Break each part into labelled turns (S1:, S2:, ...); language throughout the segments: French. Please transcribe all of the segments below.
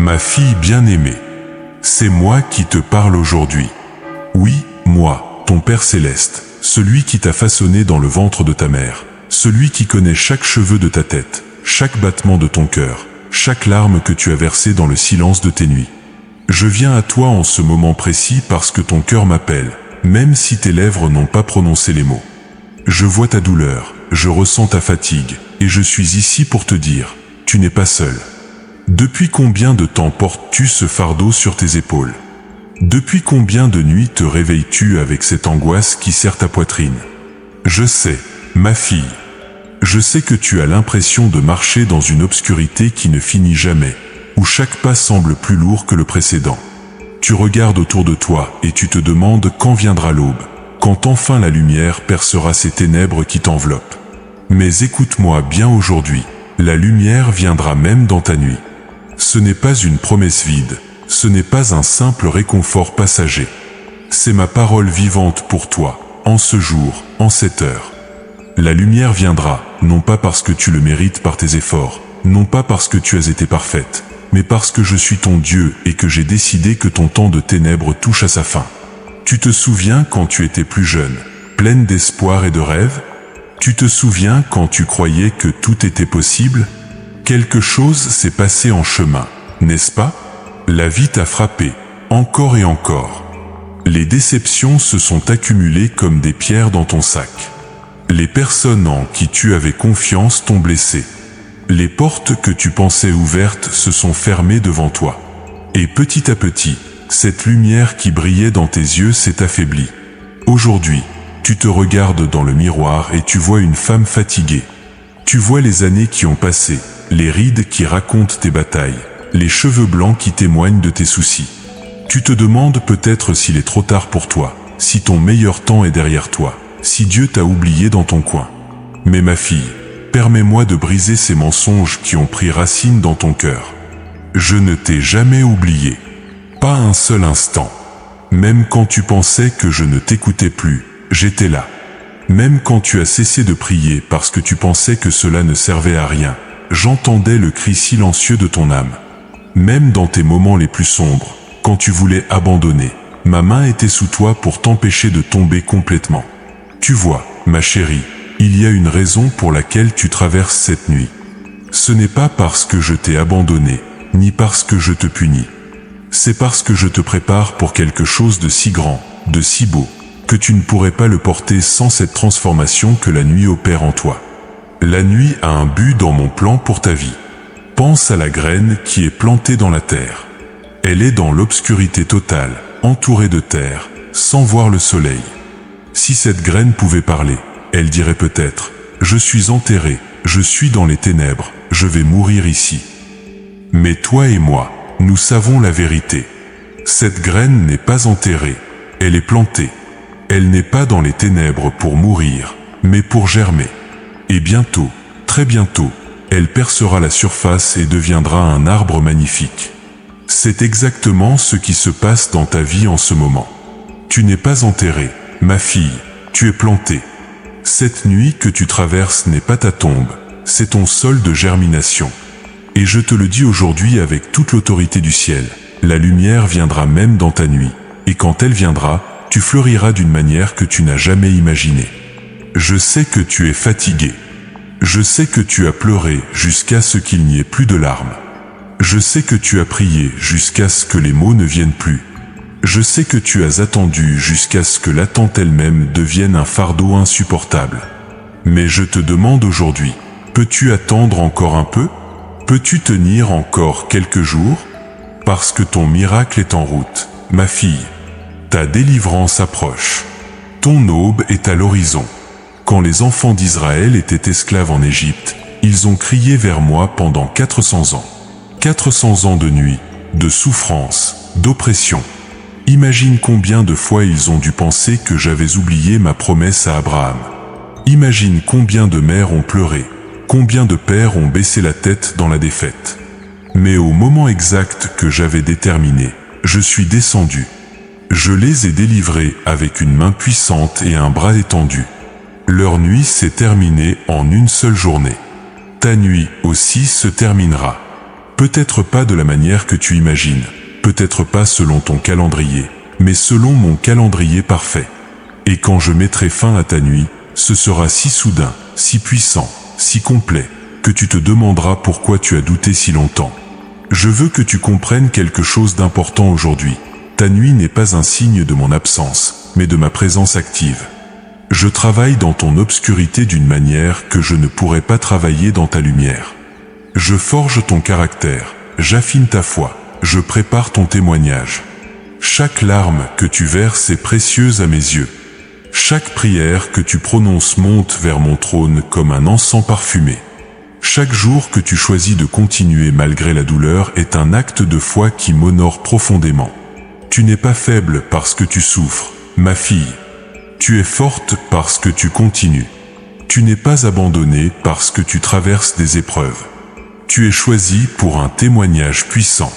S1: Ma fille bien-aimée, c'est moi qui te parle aujourd'hui. Oui, moi, ton Père céleste, celui qui t'a façonné dans le ventre de ta mère, celui qui connaît chaque cheveu de ta tête, chaque battement de ton cœur, chaque larme que tu as versée dans le silence de tes nuits. Je viens à toi en ce moment précis parce que ton cœur m'appelle, même si tes lèvres n'ont pas prononcé les mots. Je vois ta douleur, je ressens ta fatigue, et je suis ici pour te dire, tu n'es pas seul. Depuis combien de temps portes-tu ce fardeau sur tes épaules? Depuis combien de nuits te réveilles-tu avec cette angoisse qui serre ta poitrine? Je sais, ma fille. Je sais que tu as l'impression de marcher dans une obscurité qui ne finit jamais, où chaque pas semble plus lourd que le précédent. Tu regardes autour de toi et tu te demandes quand viendra l'aube, quand enfin la lumière percera ces ténèbres qui t'enveloppent. Mais écoute-moi bien aujourd'hui, la lumière viendra même dans ta nuit. Ce n'est pas une promesse vide, ce n'est pas un simple réconfort passager. C'est ma parole vivante pour toi, en ce jour, en cette heure. La lumière viendra, non pas parce que tu le mérites par tes efforts, non pas parce que tu as été parfaite, mais parce que je suis ton Dieu et que j'ai décidé que ton temps de ténèbres touche à sa fin. Tu te souviens quand tu étais plus jeune, pleine d'espoir et de rêves? Tu te souviens quand tu croyais que tout était possible? Quelque chose s'est passé en chemin, n'est-ce pas? La vie t'a frappé, encore et encore. Les déceptions se sont accumulées comme des pierres dans ton sac. Les personnes en qui tu avais confiance t'ont blessé. Les portes que tu pensais ouvertes se sont fermées devant toi. Et petit à petit, cette lumière qui brillait dans tes yeux s'est affaiblie. Aujourd'hui, tu te regardes dans le miroir et tu vois une femme fatiguée. Tu vois les années qui ont passé, les rides qui racontent tes batailles, les cheveux blancs qui témoignent de tes soucis. Tu te demandes peut-être s'il est trop tard pour toi, si ton meilleur temps est derrière toi, si Dieu t'a oublié dans ton coin. Mais ma fille, permets-moi de briser ces mensonges qui ont pris racine dans ton cœur. Je ne t'ai jamais oublié. Pas un seul instant. Même quand tu pensais que je ne t'écoutais plus, j'étais là. Même quand tu as cessé de prier parce que tu pensais que cela ne servait à rien, j'entendais le cri silencieux de ton âme. Même dans tes moments les plus sombres, quand tu voulais abandonner, ma main était sous toi pour t'empêcher de tomber complètement. Tu vois, ma chérie, il y a une raison pour laquelle tu traverses cette nuit. Ce n'est pas parce que je t'ai abandonné, ni parce que je te punis. C'est parce que je te prépare pour quelque chose de si grand, de si beau, que tu ne pourrais pas le porter sans cette transformation que la nuit opère en toi. La nuit a un but dans mon plan pour ta vie. Pense à la graine qui est plantée dans la terre. Elle est dans l'obscurité totale, entourée de terre, sans voir le soleil. Si cette graine pouvait parler, elle dirait peut-être « Je suis enterré, je suis dans les ténèbres, je vais mourir ici. » Mais toi et moi, nous savons la vérité. Cette graine n'est pas enterrée, elle est plantée. Elle n'est pas dans les ténèbres pour mourir, mais pour germer. Et bientôt, très bientôt, elle percera la surface et deviendra un arbre magnifique. C'est exactement ce qui se passe dans ta vie en ce moment. Tu n'es pas enterrée, ma fille, tu es plantée. Cette nuit que tu traverses n'est pas ta tombe, c'est ton sol de germination. Et je te le dis aujourd'hui avec toute l'autorité du ciel, la lumière viendra même dans ta nuit, et quand elle viendra, tu fleuriras d'une manière que tu n'as jamais imaginée. Je sais que tu es fatigué. Je sais que tu as pleuré jusqu'à ce qu'il n'y ait plus de larmes. Je sais que tu as prié jusqu'à ce que les mots ne viennent plus. Je sais que tu as attendu jusqu'à ce que l'attente elle-même devienne un fardeau insupportable. Mais je te demande aujourd'hui, peux-tu attendre encore un peu? Peux-tu tenir encore quelques jours? Parce que ton miracle est en route, ma fille. Ta délivrance approche. Ton aube est à l'horizon. Quand les enfants d'Israël étaient esclaves en Égypte, ils ont crié vers moi pendant 400 ans. 400 ans de nuit, de souffrance, d'oppression. Imagine combien de fois ils ont dû penser que j'avais oublié ma promesse à Abraham. Imagine combien de mères ont pleuré, combien de pères ont baissé la tête dans la défaite. Mais au moment exact que j'avais déterminé, je suis descendu. Je les ai délivrés avec une main puissante et un bras étendu. Leur nuit s'est terminée en une seule journée. Ta nuit aussi se terminera. Peut-être pas de la manière que tu imagines, peut-être pas selon ton calendrier, mais selon mon calendrier parfait. Et quand je mettrai fin à ta nuit, ce sera si soudain, si puissant, si complet, que tu te demanderas pourquoi tu as douté si longtemps. Je veux que tu comprennes quelque chose d'important aujourd'hui. Ta nuit n'est pas un signe de mon absence, mais de ma présence active. Je travaille dans ton obscurité d'une manière que je ne pourrais pas travailler dans ta lumière. Je forge ton caractère, j'affine ta foi, je prépare ton témoignage. Chaque larme que tu verses est précieuse à mes yeux. Chaque prière que tu prononces monte vers mon trône comme un encens parfumé. Chaque jour que tu choisis de continuer malgré la douleur est un acte de foi qui m'honore profondément. Tu n'es pas faible parce que tu souffres, ma fille. Tu es forte parce que tu continues. Tu n'es pas abandonnée parce que tu traverses des épreuves. Tu es choisie pour un témoignage puissant.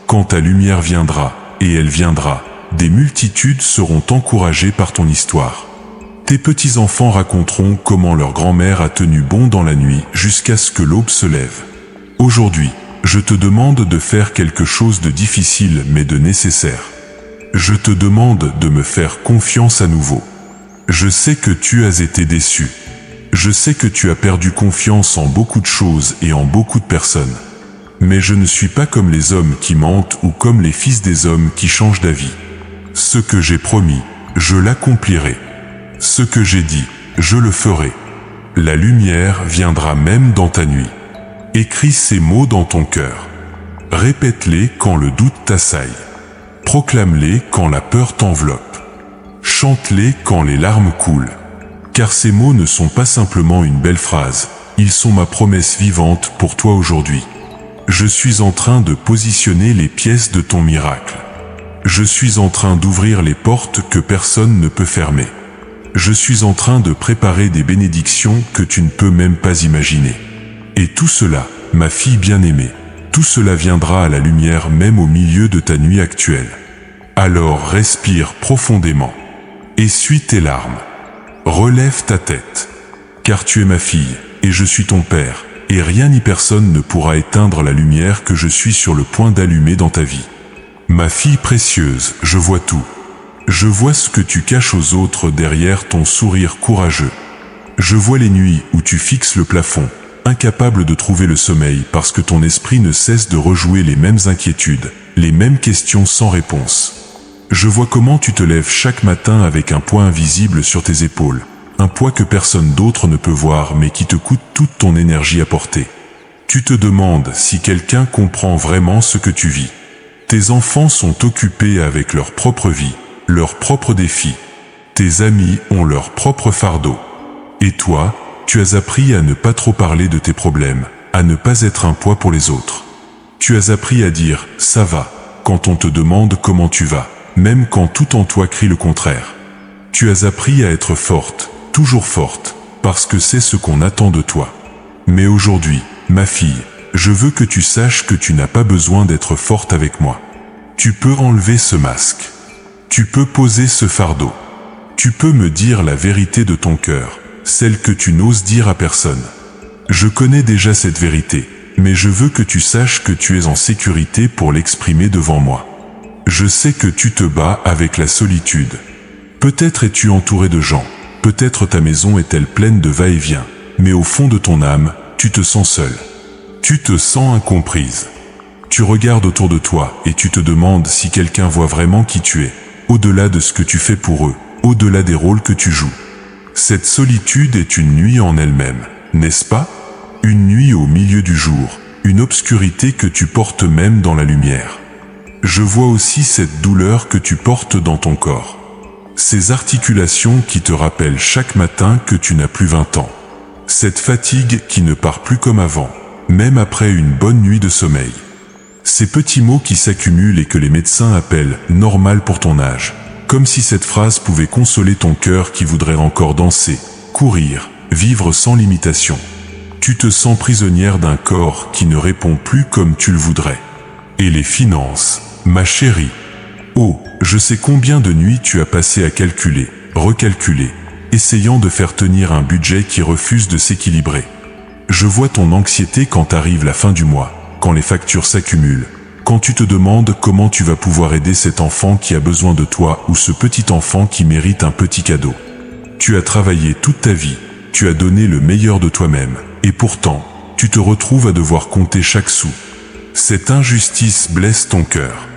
S1: Quand ta lumière viendra, et elle viendra, des multitudes seront encouragées par ton histoire. Tes petits-enfants raconteront comment leur grand-mère a tenu bon dans la nuit jusqu'à ce que l'aube se lève. Aujourd'hui, je te demande de faire quelque chose de difficile mais de nécessaire. Je te demande de me faire confiance à nouveau. Je sais que tu as été déçu. Je sais que tu as perdu confiance en beaucoup de choses et en beaucoup de personnes. Mais je ne suis pas comme les hommes qui mentent ou comme les fils des hommes qui changent d'avis. Ce que j'ai promis, je l'accomplirai. Ce que j'ai dit, je le ferai. La lumière viendra même dans ta nuit. Écris ces mots dans ton cœur. Répète-les quand le doute t'assaille. Proclame-les quand la peur t'enveloppe. Chante-les quand les larmes coulent. Car ces mots ne sont pas simplement une belle phrase, ils sont ma promesse vivante pour toi aujourd'hui. Je suis en train de positionner les pièces de ton miracle. Je suis en train d'ouvrir les portes que personne ne peut fermer. Je suis en train de préparer des bénédictions que tu ne peux même pas imaginer. Et tout cela, ma fille bien-aimée, tout cela viendra à la lumière même au milieu de ta nuit actuelle. Alors respire profondément. Essuie tes larmes. Relève ta tête. Car tu es ma fille, et je suis ton père, et rien ni personne ne pourra éteindre la lumière que je suis sur le point d'allumer dans ta vie. Ma fille précieuse, je vois tout. Je vois ce que tu caches aux autres derrière ton sourire courageux. Je vois les nuits où tu fixes le plafond, incapable de trouver le sommeil parce que ton esprit ne cesse de rejouer les mêmes inquiétudes, les mêmes questions sans réponse. Je vois comment tu te lèves chaque matin avec un poids invisible sur tes épaules, un poids que personne d'autre ne peut voir mais qui te coûte toute ton énergie à porter. Tu te demandes si quelqu'un comprend vraiment ce que tu vis. Tes enfants sont occupés avec leur propre vie, leurs propres défis. Tes amis ont leur propre fardeau. Et toi, tu as appris à ne pas trop parler de tes problèmes, à ne pas être un poids pour les autres. Tu as appris à dire « ça va » quand on te demande comment tu vas, même quand tout en toi crie le contraire. Tu as appris à être forte, toujours forte, parce que c'est ce qu'on attend de toi. Mais aujourd'hui, ma fille, je veux que tu saches que tu n'as pas besoin d'être forte avec moi. Tu peux enlever ce masque. Tu peux poser ce fardeau. Tu peux me dire la vérité de ton cœur, celle que tu n'oses dire à personne. Je connais déjà cette vérité, mais je veux que tu saches que tu es en sécurité pour l'exprimer devant moi. Je sais que tu te bats avec la solitude. Peut-être es-tu entouré de gens, peut-être ta maison est-elle pleine de va-et-vient, mais au fond de ton âme, tu te sens seule. Tu te sens incomprise. Tu regardes autour de toi et tu te demandes si quelqu'un voit vraiment qui tu es, au-delà de ce que tu fais pour eux, au-delà des rôles que tu joues. Cette solitude est une nuit en elle-même, n'est-ce pas? Une nuit au milieu du jour, une obscurité que tu portes même dans la lumière. Je vois aussi cette douleur que tu portes dans ton corps. Ces articulations qui te rappellent chaque matin que tu n'as plus 20 ans. Cette fatigue qui ne part plus comme avant, même après une bonne nuit de sommeil. Ces petits mots qui s'accumulent et que les médecins appellent « normal pour ton âge », comme si cette phrase pouvait consoler ton cœur qui voudrait encore danser, courir, vivre sans limitation. Tu te sens prisonnière d'un corps qui ne répond plus comme tu le voudrais. Et les finances, ma chérie. Oh, je sais combien de nuits tu as passé à calculer, recalculer, essayant de faire tenir un budget qui refuse de s'équilibrer. Je vois ton anxiété quand arrive la fin du mois, quand les factures s'accumulent, quand tu te demandes comment tu vas pouvoir aider cet enfant qui a besoin de toi ou ce petit enfant qui mérite un petit cadeau. Tu as travaillé toute ta vie, tu as donné le meilleur de toi-même, et pourtant, tu te retrouves à devoir compter chaque sou. Cette injustice blesse ton cœur.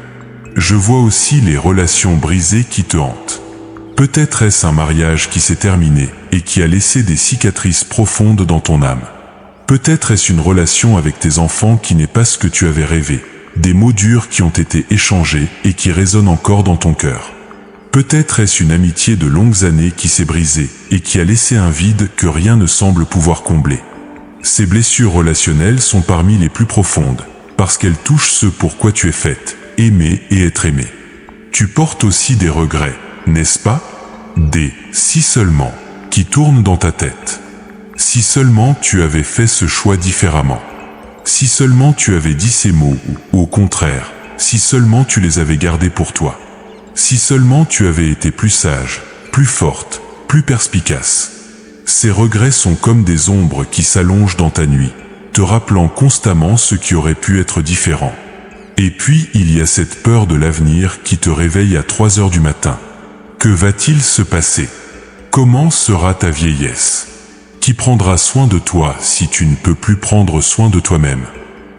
S1: Je vois aussi les relations brisées qui te hantent. Peut-être est-ce un mariage qui s'est terminé et qui a laissé des cicatrices profondes dans ton âme. Peut-être est-ce une relation avec tes enfants qui n'est pas ce que tu avais rêvé, des mots durs qui ont été échangés et qui résonnent encore dans ton cœur. Peut-être est-ce une amitié de longues années qui s'est brisée et qui a laissé un vide que rien ne semble pouvoir combler. Ces blessures relationnelles sont parmi les plus profondes, parce qu'elles touchent ce pourquoi tu es faite, aimer et être aimé. Tu portes aussi des regrets, n'est-ce pas? Des « si seulement » qui tournent dans ta tête. Si seulement tu avais fait ce choix différemment. Si seulement tu avais dit ces mots ou, au contraire, si seulement tu les avais gardés pour toi. Si seulement tu avais été plus sage, plus forte, plus perspicace. Ces regrets sont comme des ombres qui s'allongent dans ta nuit, te rappelant constamment ce qui aurait pu être différent. Et puis il y a cette peur de l'avenir qui te réveille à 3 heures du matin. Que va-t-il se passer? Comment sera ta vieillesse? Qui prendra soin de toi si tu ne peux plus prendre soin de toi-même?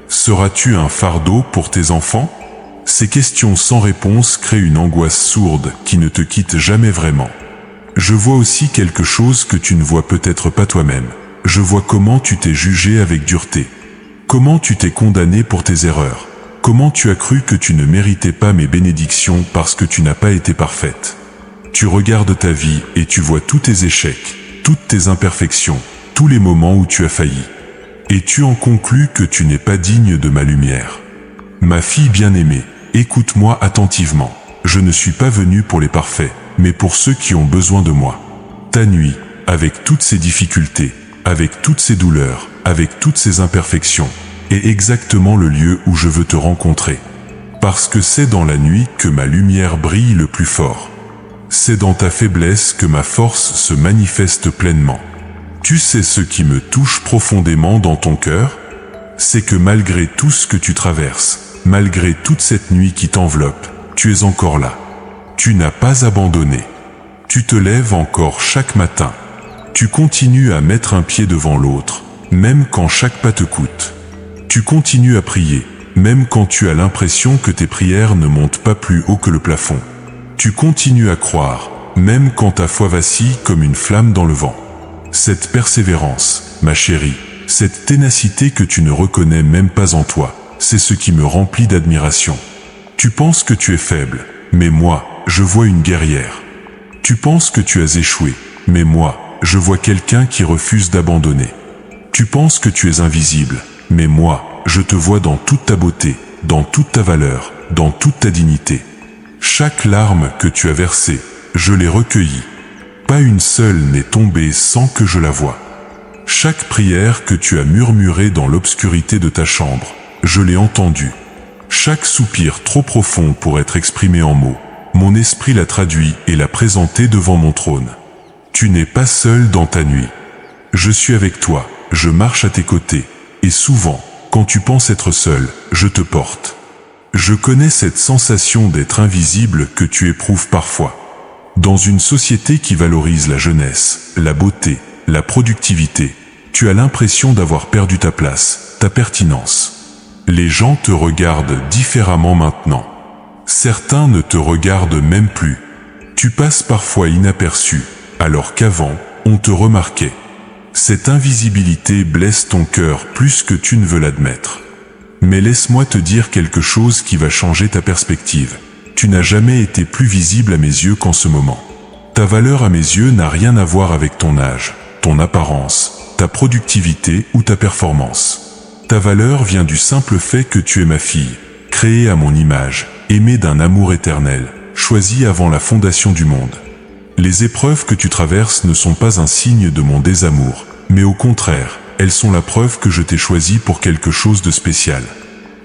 S1: Seras-tu un fardeau pour tes enfants? Ces questions sans réponse créent une angoisse sourde qui ne te quitte jamais vraiment. Je vois aussi quelque chose que tu ne vois peut-être pas toi-même. Je vois comment tu t'es jugé avec dureté. Comment tu t'es condamné pour tes erreurs. Comment tu as cru que tu ne méritais pas mes bénédictions parce que tu n'as pas été parfaite. Tu regardes ta vie et tu vois tous tes échecs, toutes tes imperfections, tous les moments où tu as failli. Et tu en conclus que tu n'es pas digne de ma lumière. Ma fille bien-aimée, écoute-moi attentivement. Je ne suis pas venu pour les parfaits, mais pour ceux qui ont besoin de moi. Ta nuit, avec toutes ses difficultés, avec toutes ses douleurs, avec toutes ses imperfections, est exactement le lieu où je veux te rencontrer. Parce que c'est dans la nuit que ma lumière brille le plus fort. C'est dans ta faiblesse que ma force se manifeste pleinement. Tu sais ce qui me touche profondément dans ton cœur? C'est que malgré tout ce que tu traverses, malgré toute cette nuit qui t'enveloppe, tu es encore là. Tu n'as pas abandonné. Tu te lèves encore chaque matin. Tu continues à mettre un pied devant l'autre, même quand chaque pas te coûte. Tu continues à prier, même quand tu as l'impression que tes prières ne montent pas plus haut que le plafond. Tu continues à croire, même quand ta foi vacille comme une flamme dans le vent. Cette persévérance, ma chérie, cette ténacité que tu ne reconnais même pas en toi, c'est ce qui me remplit d'admiration. Tu penses que tu es faible, mais moi, je vois une guerrière. Tu penses que tu as échoué, mais moi, je vois quelqu'un qui refuse d'abandonner. Tu penses que tu es invisible, mais moi, je te vois dans toute ta beauté, dans toute ta valeur, dans toute ta dignité. Chaque larme que tu as versée, je l'ai recueillie. Pas une seule n'est tombée sans que je la voie. Chaque prière que tu as murmurée dans l'obscurité de ta chambre, je l'ai entendue. Chaque soupir trop profond pour être exprimé en mots, mon esprit l'a traduit et l'a présenté devant mon trône. Tu n'es pas seul dans ta nuit. Je suis avec toi, je marche à tes côtés, et souvent, quand tu penses être seul, je te porte. Je connais cette sensation d'être invisible que tu éprouves parfois. Dans une société qui valorise la jeunesse, la beauté, la productivité, tu as l'impression d'avoir perdu ta place, ta pertinence. Les gens te regardent différemment maintenant. Certains ne te regardent même plus. Tu passes parfois inaperçu, alors qu'avant, on te remarquait. Cette invisibilité blesse ton cœur plus que tu ne veux l'admettre. Mais laisse-moi te dire quelque chose qui va changer ta perspective. Tu n'as jamais été plus visible à mes yeux qu'en ce moment. Ta valeur à mes yeux n'a rien à voir avec ton âge, ton apparence, ta productivité ou ta performance. Ta valeur vient du simple fait que tu es ma fille, créée à mon image, aimée d'un amour éternel, choisie avant la fondation du monde. Les épreuves que tu traverses ne sont pas un signe de mon désamour, mais au contraire, elles sont la preuve que je t'ai choisi pour quelque chose de spécial.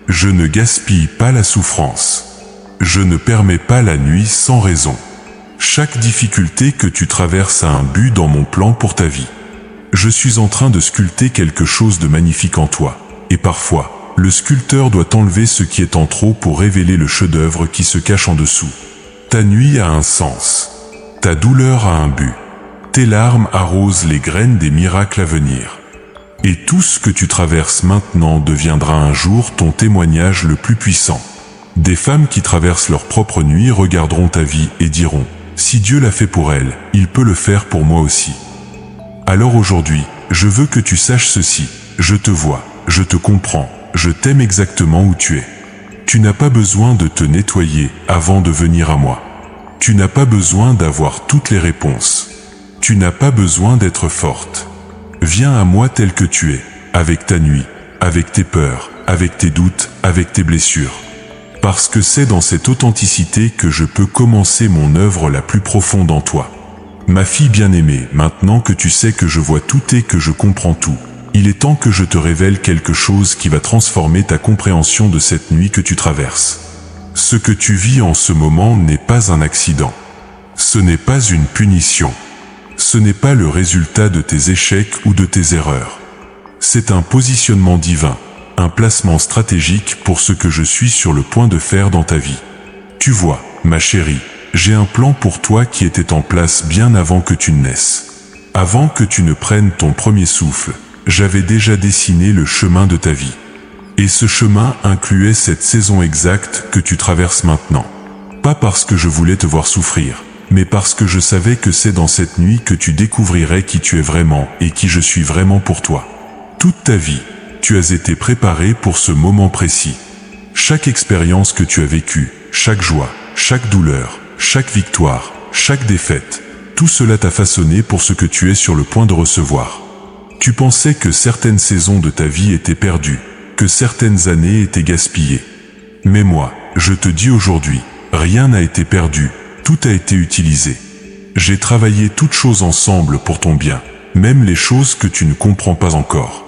S1: Je ne gaspille pas la souffrance. Je ne permets pas la nuit sans raison. Chaque difficulté que tu traverses a un but dans mon plan pour ta vie. Je suis en train de sculpter quelque chose de magnifique en toi, et parfois, le sculpteur doit enlever ce qui est en trop pour révéler le chef-d'œuvre qui se cache en dessous. Ta nuit a un sens. Ta douleur a un but. Tes larmes arrosent les graines des miracles à venir. Et tout ce que tu traverses maintenant deviendra un jour ton témoignage le plus puissant. Des femmes qui traversent leur propre nuit regarderont ta vie et diront « Si Dieu l'a fait pour elle, il peut le faire pour moi aussi. » Alors aujourd'hui, je veux que tu saches ceci. Je te vois, je te comprends, je t'aime exactement où tu es. Tu n'as pas besoin de te nettoyer avant de venir à moi. Tu n'as pas besoin d'avoir toutes les réponses. Tu n'as pas besoin d'être forte. Viens à moi tel que tu es, avec ta nuit, avec tes peurs, avec tes doutes, avec tes blessures. Parce que c'est dans cette authenticité que je peux commencer mon œuvre la plus profonde en toi. Ma fille bien-aimée, maintenant que tu sais que je vois tout et que je comprends tout, il est temps que je te révèle quelque chose qui va transformer ta compréhension de cette nuit que tu traverses. Ce que tu vis en ce moment n'est pas un accident. Ce n'est pas une punition. Ce n'est pas le résultat de tes échecs ou de tes erreurs. C'est un positionnement divin, un placement stratégique pour ce que je suis sur le point de faire dans ta vie. Tu vois, ma chérie, j'ai un plan pour toi qui était en place bien avant que tu ne naisses. Avant que tu ne prennes ton premier souffle, j'avais déjà dessiné le chemin de ta vie. Et ce chemin incluait cette saison exacte que tu traverses maintenant. Pas parce que je voulais te voir souffrir, mais parce que je savais que c'est dans cette nuit que tu découvrirais qui tu es vraiment et qui je suis vraiment pour toi. Toute ta vie, tu as été préparé pour ce moment précis. Chaque expérience que tu as vécue, chaque joie, chaque douleur, chaque victoire, chaque défaite, tout cela t'a façonné pour ce que tu es sur le point de recevoir. Tu pensais que certaines saisons de ta vie étaient perdues, que certaines années étaient gaspillées. Mais moi, je te dis aujourd'hui, rien n'a été perdu, tout a été utilisé. J'ai travaillé toutes choses ensemble pour ton bien, même les choses que tu ne comprends pas encore.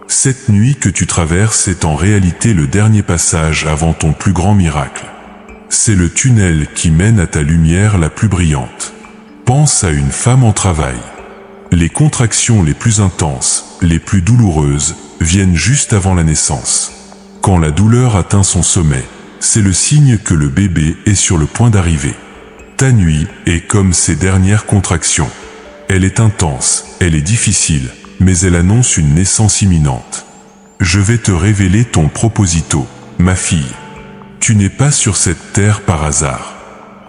S1: Cette nuit que tu traverses est en réalité le dernier passage avant ton plus grand miracle. C'est le tunnel qui mène à ta lumière la plus brillante. Pense à une femme en travail. Les contractions les plus intenses, les plus douloureuses, viennent juste avant la naissance. Quand la douleur atteint son sommet, c'est le signe que le bébé est sur le point d'arriver. Ta nuit est comme ces dernières contractions. Elle est intense, elle est difficile, mais elle annonce une naissance imminente. Je vais te révéler ton proposito, ma fille. Tu n'es pas sur cette terre par hasard.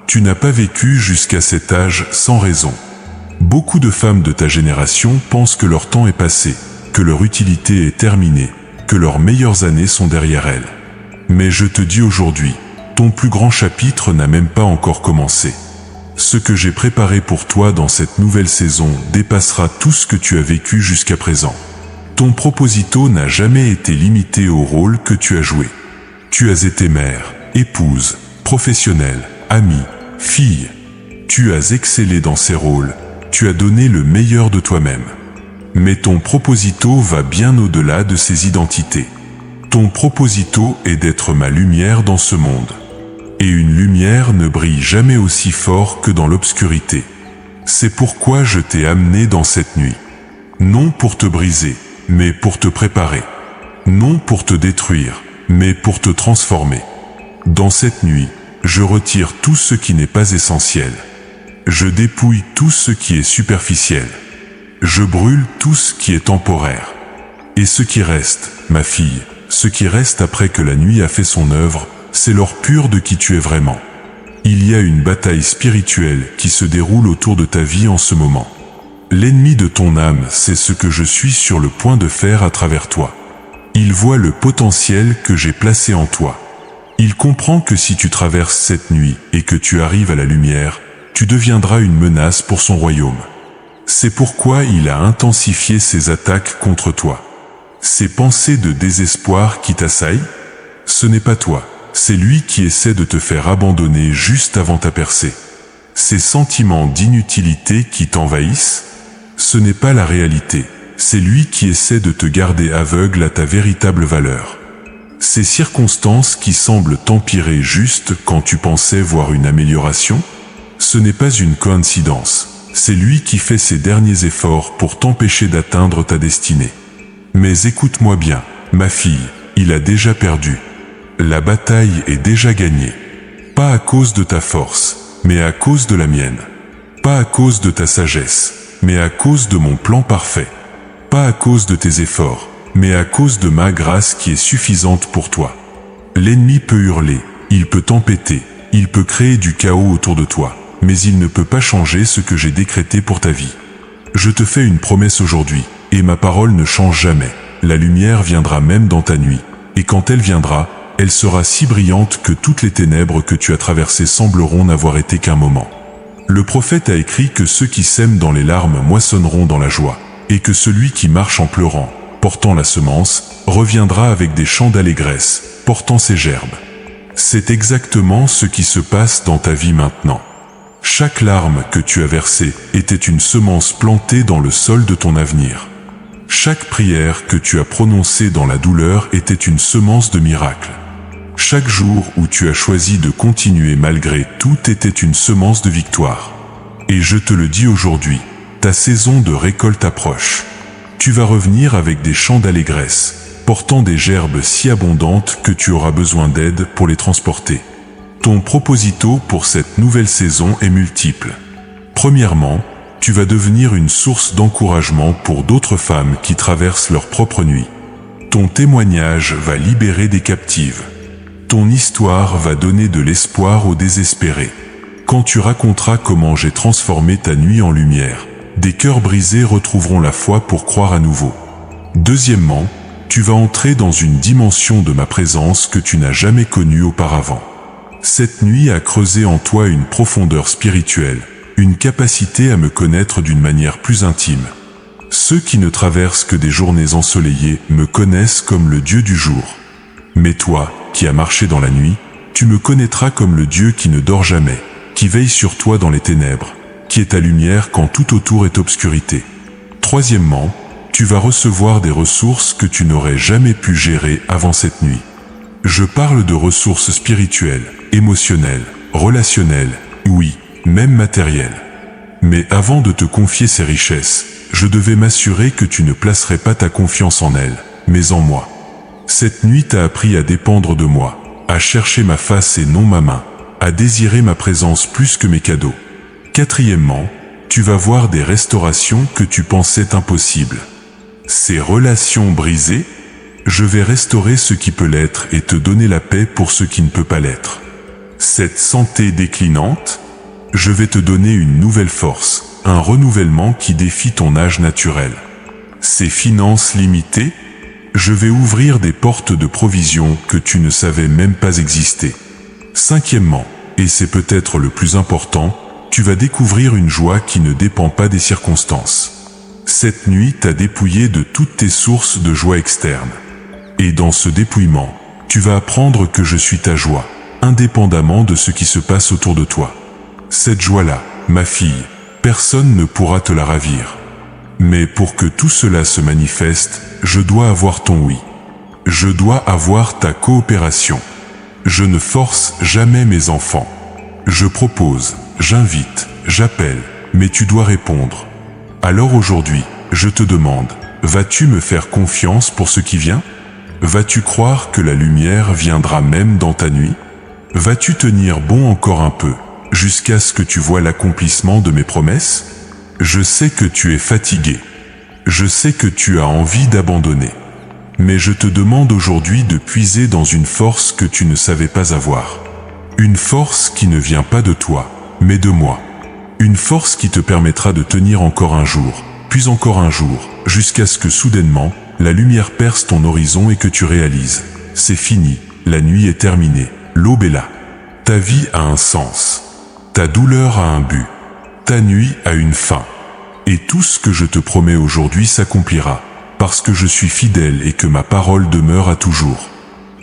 S1: Tu n'as pas vécu jusqu'à cet âge sans raison. Beaucoup de femmes de ta génération pensent que leur temps est passé, que leur utilité est terminée, que leurs meilleures années sont derrière elles. Mais je te dis aujourd'hui, ton plus grand chapitre n'a même pas encore commencé. Ce que j'ai préparé pour toi dans cette nouvelle saison dépassera tout ce que tu as vécu jusqu'à présent. Ton proposito n'a jamais été limité au rôle que tu as joué. Tu as été mère, épouse, professionnelle, amie, fille. Tu as excellé dans ces rôles, tu as donné le meilleur de toi-même. Mais ton proposito va bien au-delà de ces identités. Ton proposito est d'être ma lumière dans ce monde. Et une lumière ne brille jamais aussi fort que dans l'obscurité. C'est pourquoi je t'ai amené dans cette nuit. Non pour te briser, mais pour te préparer. Non pour te détruire, mais pour te transformer. Dans cette nuit, je retire tout ce qui n'est pas essentiel. Je dépouille tout ce qui est superficiel. Je brûle tout ce qui est temporaire. Et ce qui reste, ma fille, ce qui reste après que la nuit a fait son œuvre, c'est l'or pur de qui tu es vraiment. Il y a une bataille spirituelle qui se déroule autour de ta vie en ce moment. L'ennemi de ton âme, c'est ce que je suis sur le point de faire à travers toi. Il voit le potentiel que j'ai placé en toi. Il comprend que si tu traverses cette nuit et que tu arrives à la lumière, tu deviendras une menace pour son royaume. C'est pourquoi il a intensifié ses attaques contre toi. Ces pensées de désespoir qui t'assaillent, ce n'est pas toi, c'est lui qui essaie de te faire abandonner juste avant ta percée. Ces sentiments d'inutilité qui t'envahissent, ce n'est pas la réalité, c'est lui qui essaie de te garder aveugle à ta véritable valeur. Ces circonstances qui semblent t'empirer juste quand tu pensais voir une amélioration, ce n'est pas une coïncidence, c'est lui qui fait ses derniers efforts pour t'empêcher d'atteindre ta destinée. Mais écoute-moi bien, ma fille, il a déjà perdu. La bataille est déjà gagnée. Pas à cause de ta force, mais à cause de la mienne. Pas à cause de ta sagesse, mais à cause de mon plan parfait. Pas à cause de tes efforts, mais à cause de ma grâce qui est suffisante pour toi. L'ennemi peut hurler, il peut t'empêter, il peut créer du chaos autour de toi, mais il ne peut pas changer ce que j'ai décrété pour ta vie. Je te fais une promesse aujourd'hui, et ma parole ne change jamais. La lumière viendra même dans ta nuit, et quand elle viendra, elle sera si brillante que toutes les ténèbres que tu as traversées sembleront n'avoir été qu'un moment. Le prophète a écrit que ceux qui sèment dans les larmes moissonneront dans la joie, et que celui qui marche en pleurant, portant la semence, reviendra avec des chants d'allégresse, portant ses gerbes. C'est exactement ce qui se passe dans ta vie maintenant. Chaque larme que tu as versée était une semence plantée dans le sol de ton avenir. Chaque prière que tu as prononcée dans la douleur était une semence de miracle. Chaque jour où tu as choisi de continuer malgré tout était une semence de victoire. Et je te le dis aujourd'hui, ta saison de récolte approche. Tu vas revenir avec des chants d'allégresse, portant des gerbes si abondantes que tu auras besoin d'aide pour les transporter. Ton proposito pour cette nouvelle saison est multiple. Premièrement, tu vas devenir une source d'encouragement pour d'autres femmes qui traversent leur propre nuit. Ton témoignage va libérer des captives. Ton histoire va donner de l'espoir aux désespérés. Quand tu raconteras comment j'ai transformé ta nuit en lumière, des cœurs brisés retrouveront la foi pour croire à nouveau. Deuxièmement, tu vas entrer dans une dimension de ma présence que tu n'as jamais connue auparavant. Cette nuit a creusé en toi une profondeur spirituelle, une capacité à me connaître d'une manière plus intime. Ceux qui ne traversent que des journées ensoleillées me connaissent comme le Dieu du jour. Mais toi, qui as marché dans la nuit, tu me connaîtras comme le Dieu qui ne dort jamais, qui veille sur toi dans les ténèbres, qui est ta lumière quand tout autour est obscurité. Troisièmement, tu vas recevoir des ressources que tu n'aurais jamais pu gérer avant cette nuit. Je parle de ressources spirituelles, émotionnelles, relationnelles, oui, même matérielles. Mais avant de te confier ces richesses, je devais m'assurer que tu ne placerais pas ta confiance en elles, mais en moi. Cette nuit t'a appris à dépendre de moi, à chercher ma face et non ma main, à désirer ma présence plus que mes cadeaux. Quatrièmement, tu vas voir des restaurations que tu pensais impossibles. Ces relations brisées, je vais restaurer ce qui peut l'être et te donner la paix pour ce qui ne peut pas l'être. Cette santé déclinante, je vais te donner une nouvelle force, un renouvellement qui défie ton âge naturel. Ces finances limitées, je vais ouvrir des portes de provision que tu ne savais même pas exister. Cinquièmement, et c'est peut-être le plus important, tu vas découvrir une joie qui ne dépend pas des circonstances. Cette nuit t'a dépouillé de toutes tes sources de joie externes. Et dans ce dépouillement, tu vas apprendre que je suis ta joie, indépendamment de ce qui se passe autour de toi. Cette joie-là, ma fille, personne ne pourra te la ravir. Mais pour que tout cela se manifeste, je dois avoir ton oui. Je dois avoir ta coopération. Je ne force jamais mes enfants. Je propose, j'invite, j'appelle, mais tu dois répondre. Alors aujourd'hui, je te demande, vas-tu me faire confiance pour ce qui vient ? Vas-tu croire que la lumière viendra même dans ta nuit ? Vas-tu tenir bon encore un peu, jusqu'à ce que tu vois l'accomplissement de mes promesses ? Je sais que tu es fatigué. Je sais que tu as envie d'abandonner. Mais je te demande aujourd'hui de puiser dans une force que tu ne savais pas avoir. Une force qui ne vient pas de toi, mais de moi. Une force qui te permettra de tenir encore un jour, puis encore un jour, jusqu'à ce que soudainement, la lumière perce ton horizon et que tu réalises. C'est fini, la nuit est terminée, l'aube est là. Ta vie a un sens. Ta douleur a un but. Ta nuit a une fin. Et tout ce que je te promets aujourd'hui s'accomplira, parce que je suis fidèle et que ma parole demeure à toujours.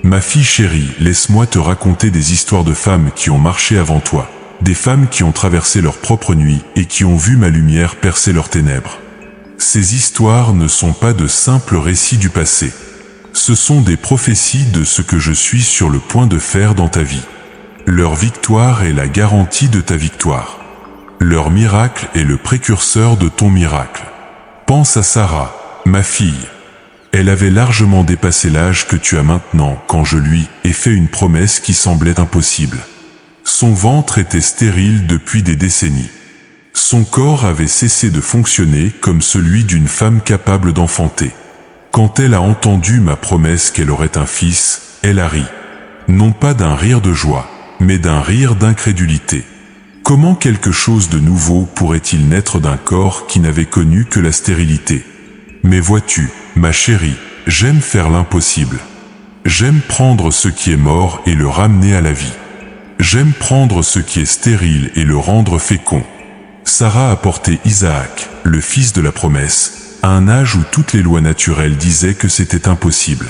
S1: Ma fille chérie, laisse-moi te raconter des histoires de femmes qui ont marché avant toi, des femmes qui ont traversé leur propre nuit et qui ont vu ma lumière percer leurs ténèbres. Ces histoires ne sont pas de simples récits du passé. Ce sont des prophéties de ce que je suis sur le point de faire dans ta vie. Leur victoire est la garantie de ta victoire. Leur miracle est le précurseur de ton miracle. Pense à Sarah, ma fille. Elle avait largement dépassé l'âge que tu as maintenant quand je lui ai fait une promesse qui semblait impossible. Son ventre était stérile depuis des décennies. Son corps avait cessé de fonctionner comme celui d'une femme capable d'enfanter. Quand elle a entendu ma promesse qu'elle aurait un fils, elle a ri. Non pas d'un rire de joie, mais d'un rire d'incrédulité. Comment quelque chose de nouveau pourrait-il naître d'un corps qui n'avait connu que la stérilité? Mais vois-tu, ma chérie, j'aime faire l'impossible. J'aime prendre ce qui est mort et le ramener à la vie. J'aime prendre ce qui est stérile et le rendre fécond. Sarah a porté Isaac, le fils de la promesse, à un âge où toutes les lois naturelles disaient que c'était impossible.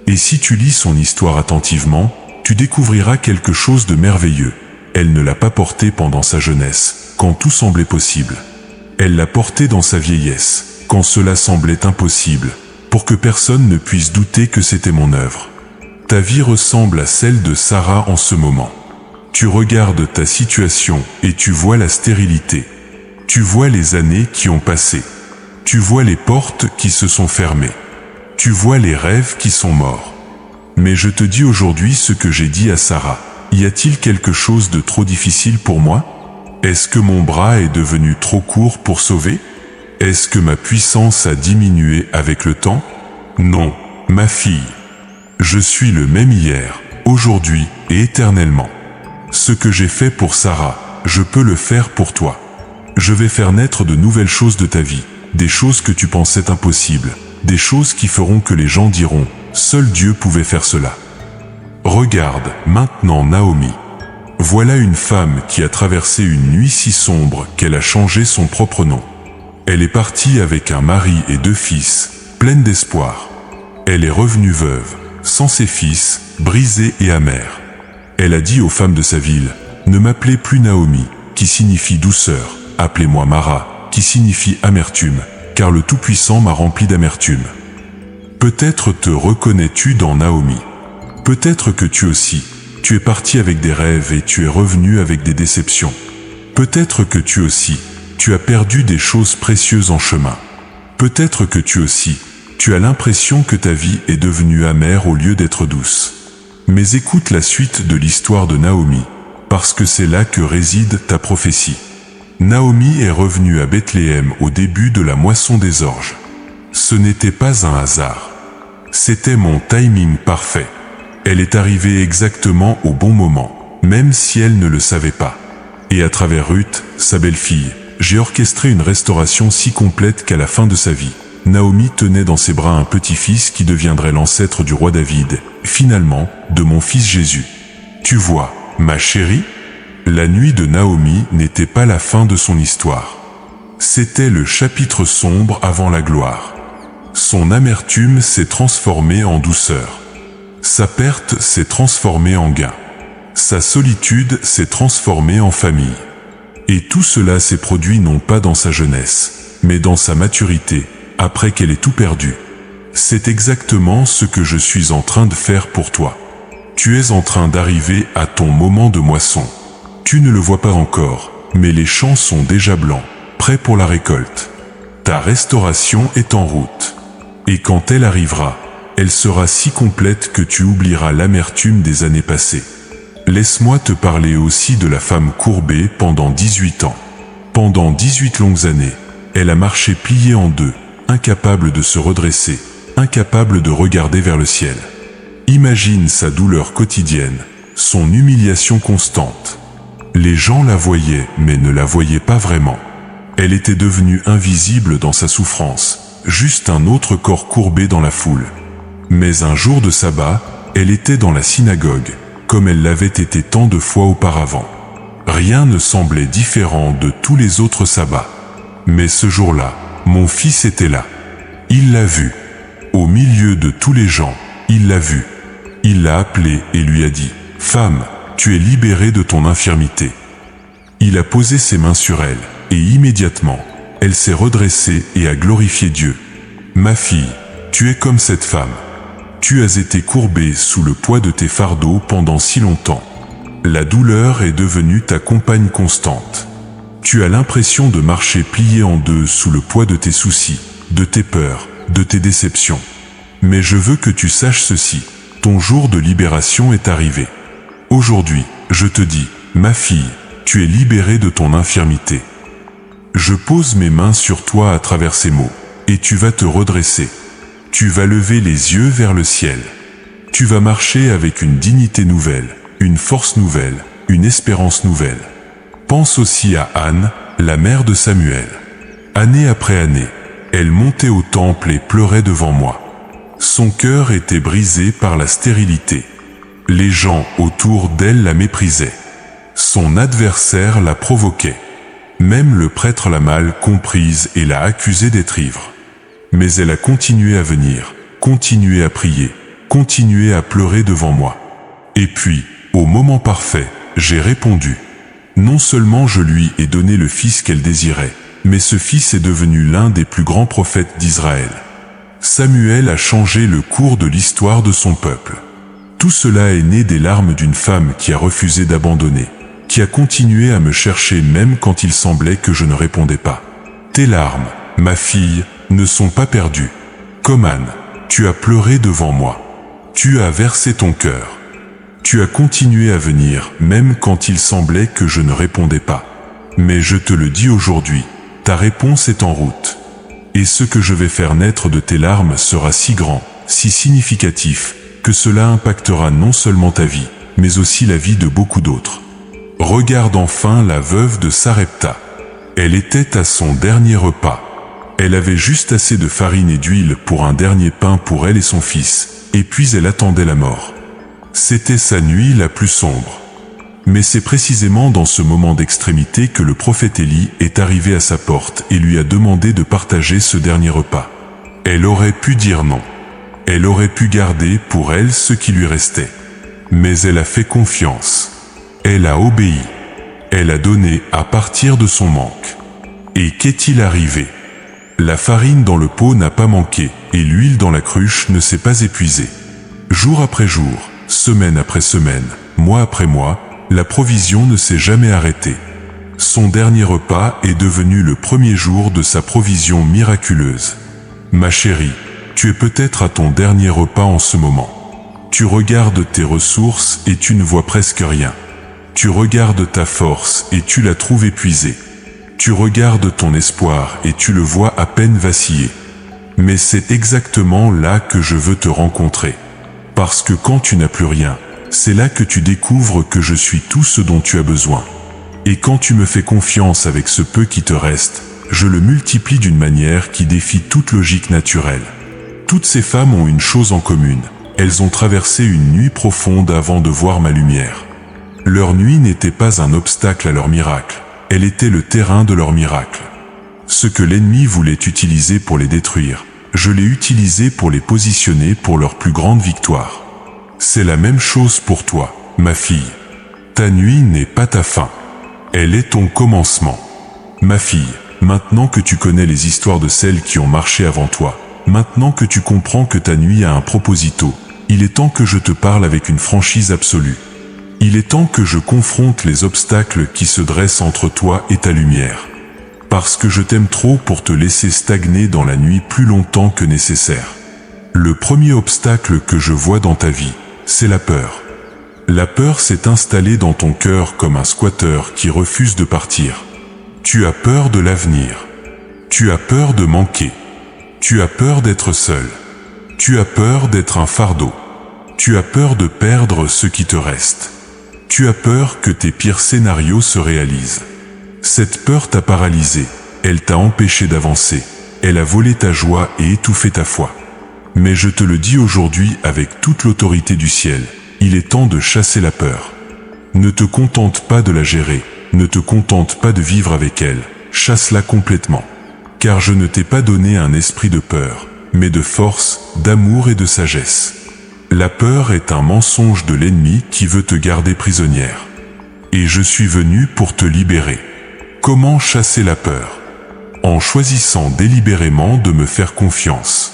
S1: Et si tu lis son histoire attentivement, tu découvriras quelque chose de merveilleux. Elle ne l'a pas porté pendant sa jeunesse, quand tout semblait possible. Elle l'a porté dans sa vieillesse, quand cela semblait impossible, pour que personne ne puisse douter que c'était mon œuvre. Ta vie ressemble à celle de Sarah en ce moment. Tu regardes ta situation et tu vois la stérilité. Tu vois les années qui ont passé. Tu vois les portes qui se sont fermées. Tu vois les rêves qui sont morts. Mais je te dis aujourd'hui ce que j'ai dit à Sarah. Y a-t-il quelque chose de trop difficile pour moi? Est-ce que mon bras est devenu trop court pour sauver? Est-ce que ma puissance a diminué avec le temps? Non, ma fille. Je suis le même hier, aujourd'hui et éternellement. Ce que j'ai fait pour Sarah, je peux le faire pour toi. Je vais faire naître de nouvelles choses de ta vie, des choses que tu pensais impossibles, des choses qui feront que les gens diront « Seul Dieu pouvait faire cela ». Regarde maintenant Naomi. Voilà une femme qui a traversé une nuit si sombre qu'elle a changé son propre nom. Elle est partie avec un mari et 2 fils, pleine d'espoir. Elle est revenue veuve, sans ses fils, brisée et amère. Elle a dit aux femmes de sa ville, « Ne m'appelez plus Naomi, qui signifie douceur, appelez-moi Mara, qui signifie amertume, car le Tout-Puissant m'a rempli d'amertume. » Peut-être te reconnais-tu dans Naomi. Peut-être que tu aussi, tu es parti avec des rêves et tu es revenu avec des déceptions. Peut-être que tu aussi, tu as perdu des choses précieuses en chemin. Peut-être que tu aussi, tu as l'impression que ta vie est devenue amère au lieu d'être douce. Mais écoute la suite de l'histoire de Naomi, parce que c'est là que réside ta prophétie. Naomi est revenue à Bethléem au début de la moisson des orges. Ce n'était pas un hasard. C'était mon timing parfait. Elle est arrivée exactement au bon moment, même si elle ne le savait pas. Et à travers Ruth, sa belle-fille, j'ai orchestré une restauration si complète qu'à la fin de sa vie, Naomi tenait dans ses bras un petit-fils qui deviendrait l'ancêtre du roi David, finalement, de mon fils Jésus. Tu vois, ma chérie, la nuit de Naomi n'était pas la fin de son histoire. C'était le chapitre sombre avant la gloire. Son amertume s'est transformée en douceur. Sa perte s'est transformée en gain. Sa solitude s'est transformée en famille. Et tout cela s'est produit non pas dans sa jeunesse, mais dans sa maturité, après qu'elle ait tout perdu. C'est exactement ce que je suis en train de faire pour toi. Tu es en train d'arriver à ton moment de moisson. Tu ne le vois pas encore, mais les champs sont déjà blancs, prêts pour la récolte. Ta restauration est en route. Et quand elle arrivera, elle sera si complète que tu oublieras l'amertume des années passées. Laisse-moi te parler aussi de la femme courbée pendant 18 ans. Pendant 18 longues années, elle a marché pliée en deux, incapable de se redresser, incapable de regarder vers le ciel. Imagine sa douleur quotidienne, son humiliation constante. Les gens la voyaient, mais ne la voyaient pas vraiment. Elle était devenue invisible dans sa souffrance, juste un autre corps courbé dans la foule. Mais un jour de sabbat, elle était dans la synagogue, comme elle l'avait été tant de fois auparavant. Rien ne semblait différent de tous les autres sabbats. Mais ce jour-là, mon fils était là. Il l'a vu. Au milieu de tous les gens, il l'a vu. Il l'a appelée et lui a dit « Femme, tu es libérée de ton infirmité. » Il a posé ses mains sur elle, et immédiatement, elle s'est redressée et a glorifié Dieu. « Ma fille, tu es comme cette femme. Tu as été courbée sous le poids de tes fardeaux pendant si longtemps. La douleur est devenue ta compagne constante. Tu as l'impression de marcher pliée en deux sous le poids de tes soucis, de tes peurs, de tes déceptions. Mais je veux que tu saches ceci, ton jour de libération est arrivé. Aujourd'hui, je te dis, ma fille, tu es libérée de ton infirmité. Je pose mes mains sur toi à travers ces mots, et tu vas te redresser. Tu vas lever les yeux vers le ciel. Tu vas marcher avec une dignité nouvelle, une force nouvelle, une espérance nouvelle. Pense aussi à Anne, la mère de Samuel. Année après année, elle montait au temple et pleurait devant moi. Son cœur était brisé par la stérilité. Les gens autour d'elle la méprisaient. Son adversaire la provoquait. Même le prêtre l'a mal comprise et l'a accusée d'être ivre. Mais elle a continué à venir, continué à prier, continué à pleurer devant moi. Et puis, au moment parfait, j'ai répondu. Non seulement je lui ai donné le fils qu'elle désirait, mais ce fils est devenu l'un des plus grands prophètes d'Israël. Samuel a changé le cours de l'histoire de son peuple. Tout cela est né des larmes d'une femme qui a refusé d'abandonner, qui a continué à me chercher même quand il semblait que je ne répondais pas. Tes larmes, ma fille, ne sont pas perdues. Comme Anne, tu as pleuré devant moi. Tu as versé ton cœur. Tu as continué à venir même quand il semblait que je ne répondais pas. Mais je te le dis aujourd'hui, ta réponse est en route. Et ce que je vais faire naître de tes larmes sera si grand, si significatif, que cela impactera non seulement ta vie, mais aussi la vie de beaucoup d'autres. Regarde enfin la veuve de Sarepta. Elle était à son dernier repas. Elle avait juste assez de farine et d'huile pour un dernier pain pour elle et son fils, et puis elle attendait la mort. C'était sa nuit la plus sombre. Mais c'est précisément dans ce moment d'extrémité que le prophète Élie est arrivé à sa porte et lui a demandé de partager ce dernier repas. Elle aurait pu dire non. Elle aurait pu garder pour elle ce qui lui restait. Mais elle a fait confiance. Elle a obéi. Elle a donné à partir de son manque. Et qu'est-il arrivé? La farine dans le pot n'a pas manqué, et l'huile dans la cruche ne s'est pas épuisée. Jour après jour, semaine après semaine, mois après mois, la provision ne s'est jamais arrêtée. Son dernier repas est devenu le premier jour de sa provision miraculeuse. Ma chérie, tu es peut-être à ton dernier repas en ce moment. Tu regardes tes ressources et tu ne vois presque rien. Tu regardes ta force et tu la trouves épuisée. Tu regardes ton espoir et tu le vois à peine vaciller. Mais c'est exactement là que je veux te rencontrer. Parce que quand tu n'as plus rien, c'est là que tu découvres que je suis tout ce dont tu as besoin. Et quand tu me fais confiance avec ce peu qui te reste, je le multiplie d'une manière qui défie toute logique naturelle. Toutes ces femmes ont une chose en commune. Elles ont traversé une nuit profonde avant de voir ma lumière. Leur nuit n'était pas un obstacle à leur miracle. Elle était le terrain de leur miracle. Ce que l'ennemi voulait utiliser pour les détruire, je l'ai utilisé pour les positionner pour leur plus grande victoire. C'est la même chose pour toi, ma fille. Ta nuit n'est pas ta fin. Elle est ton commencement. Ma fille, maintenant que tu connais les histoires de celles qui ont marché avant toi, maintenant que tu comprends que ta nuit a un proposito, il est temps que je te parle avec une franchise absolue. Il est temps que je confronte les obstacles qui se dressent entre toi et ta lumière. Parce que je t'aime trop pour te laisser stagner dans la nuit plus longtemps que nécessaire. Le premier obstacle que je vois dans ta vie, c'est la peur. La peur s'est installée dans ton cœur comme un squatteur qui refuse de partir. Tu as peur de l'avenir. Tu as peur de manquer. Tu as peur d'être seul. Tu as peur d'être un fardeau. Tu as peur de perdre ce qui te reste. Tu as peur que tes pires scénarios se réalisent. Cette peur t'a paralysé, elle t'a empêché d'avancer, elle a volé ta joie et étouffé ta foi. Mais je te le dis aujourd'hui avec toute l'autorité du ciel, il est temps de chasser la peur. Ne te contente pas de la gérer, ne te contente pas de vivre avec elle, chasse-la complètement. Car je ne t'ai pas donné un esprit de peur, mais de force, d'amour et de sagesse. La peur est un mensonge de l'ennemi qui veut te garder prisonnière. Et je suis venu pour te libérer. Comment chasser la peur? En choisissant délibérément de me faire confiance.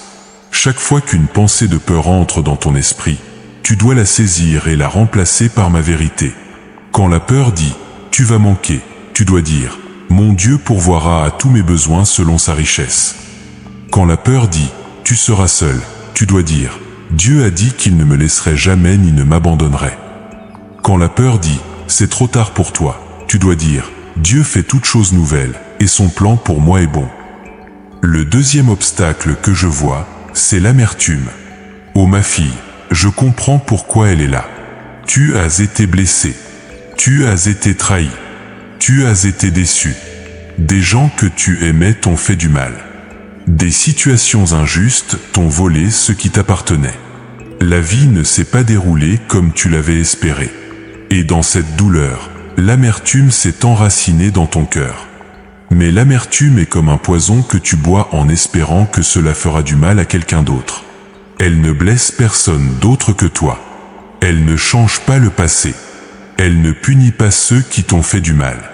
S1: Chaque fois qu'une pensée de peur entre dans ton esprit, tu dois la saisir et la remplacer par ma vérité. Quand la peur dit « tu vas manquer », tu dois dire « mon Dieu pourvoira à tous mes besoins selon sa richesse ». Quand la peur dit « tu seras seul », tu tu dois dire « Dieu a dit qu'il ne me laisserait jamais ni ne m'abandonnerait ». Quand la peur dit « C'est trop tard pour toi », tu dois dire « Dieu fait toutes choses nouvelles, et son plan pour moi est bon ». Le deuxième obstacle que je vois, c'est l'amertume. Oh ma fille, je comprends pourquoi elle est là. Tu as été blessée. Tu as été trahi. Tu as été déçu. Des gens que tu aimais t'ont fait du mal. Des situations injustes t'ont volé ce qui t'appartenait. La vie ne s'est pas déroulée comme tu l'avais espéré. Et dans cette douleur, l'amertume s'est enracinée dans ton cœur. Mais l'amertume est comme un poison que tu bois en espérant que cela fera du mal à quelqu'un d'autre. Elle ne blesse personne d'autre que toi. Elle ne change pas le passé. Elle ne punit pas ceux qui t'ont fait du mal.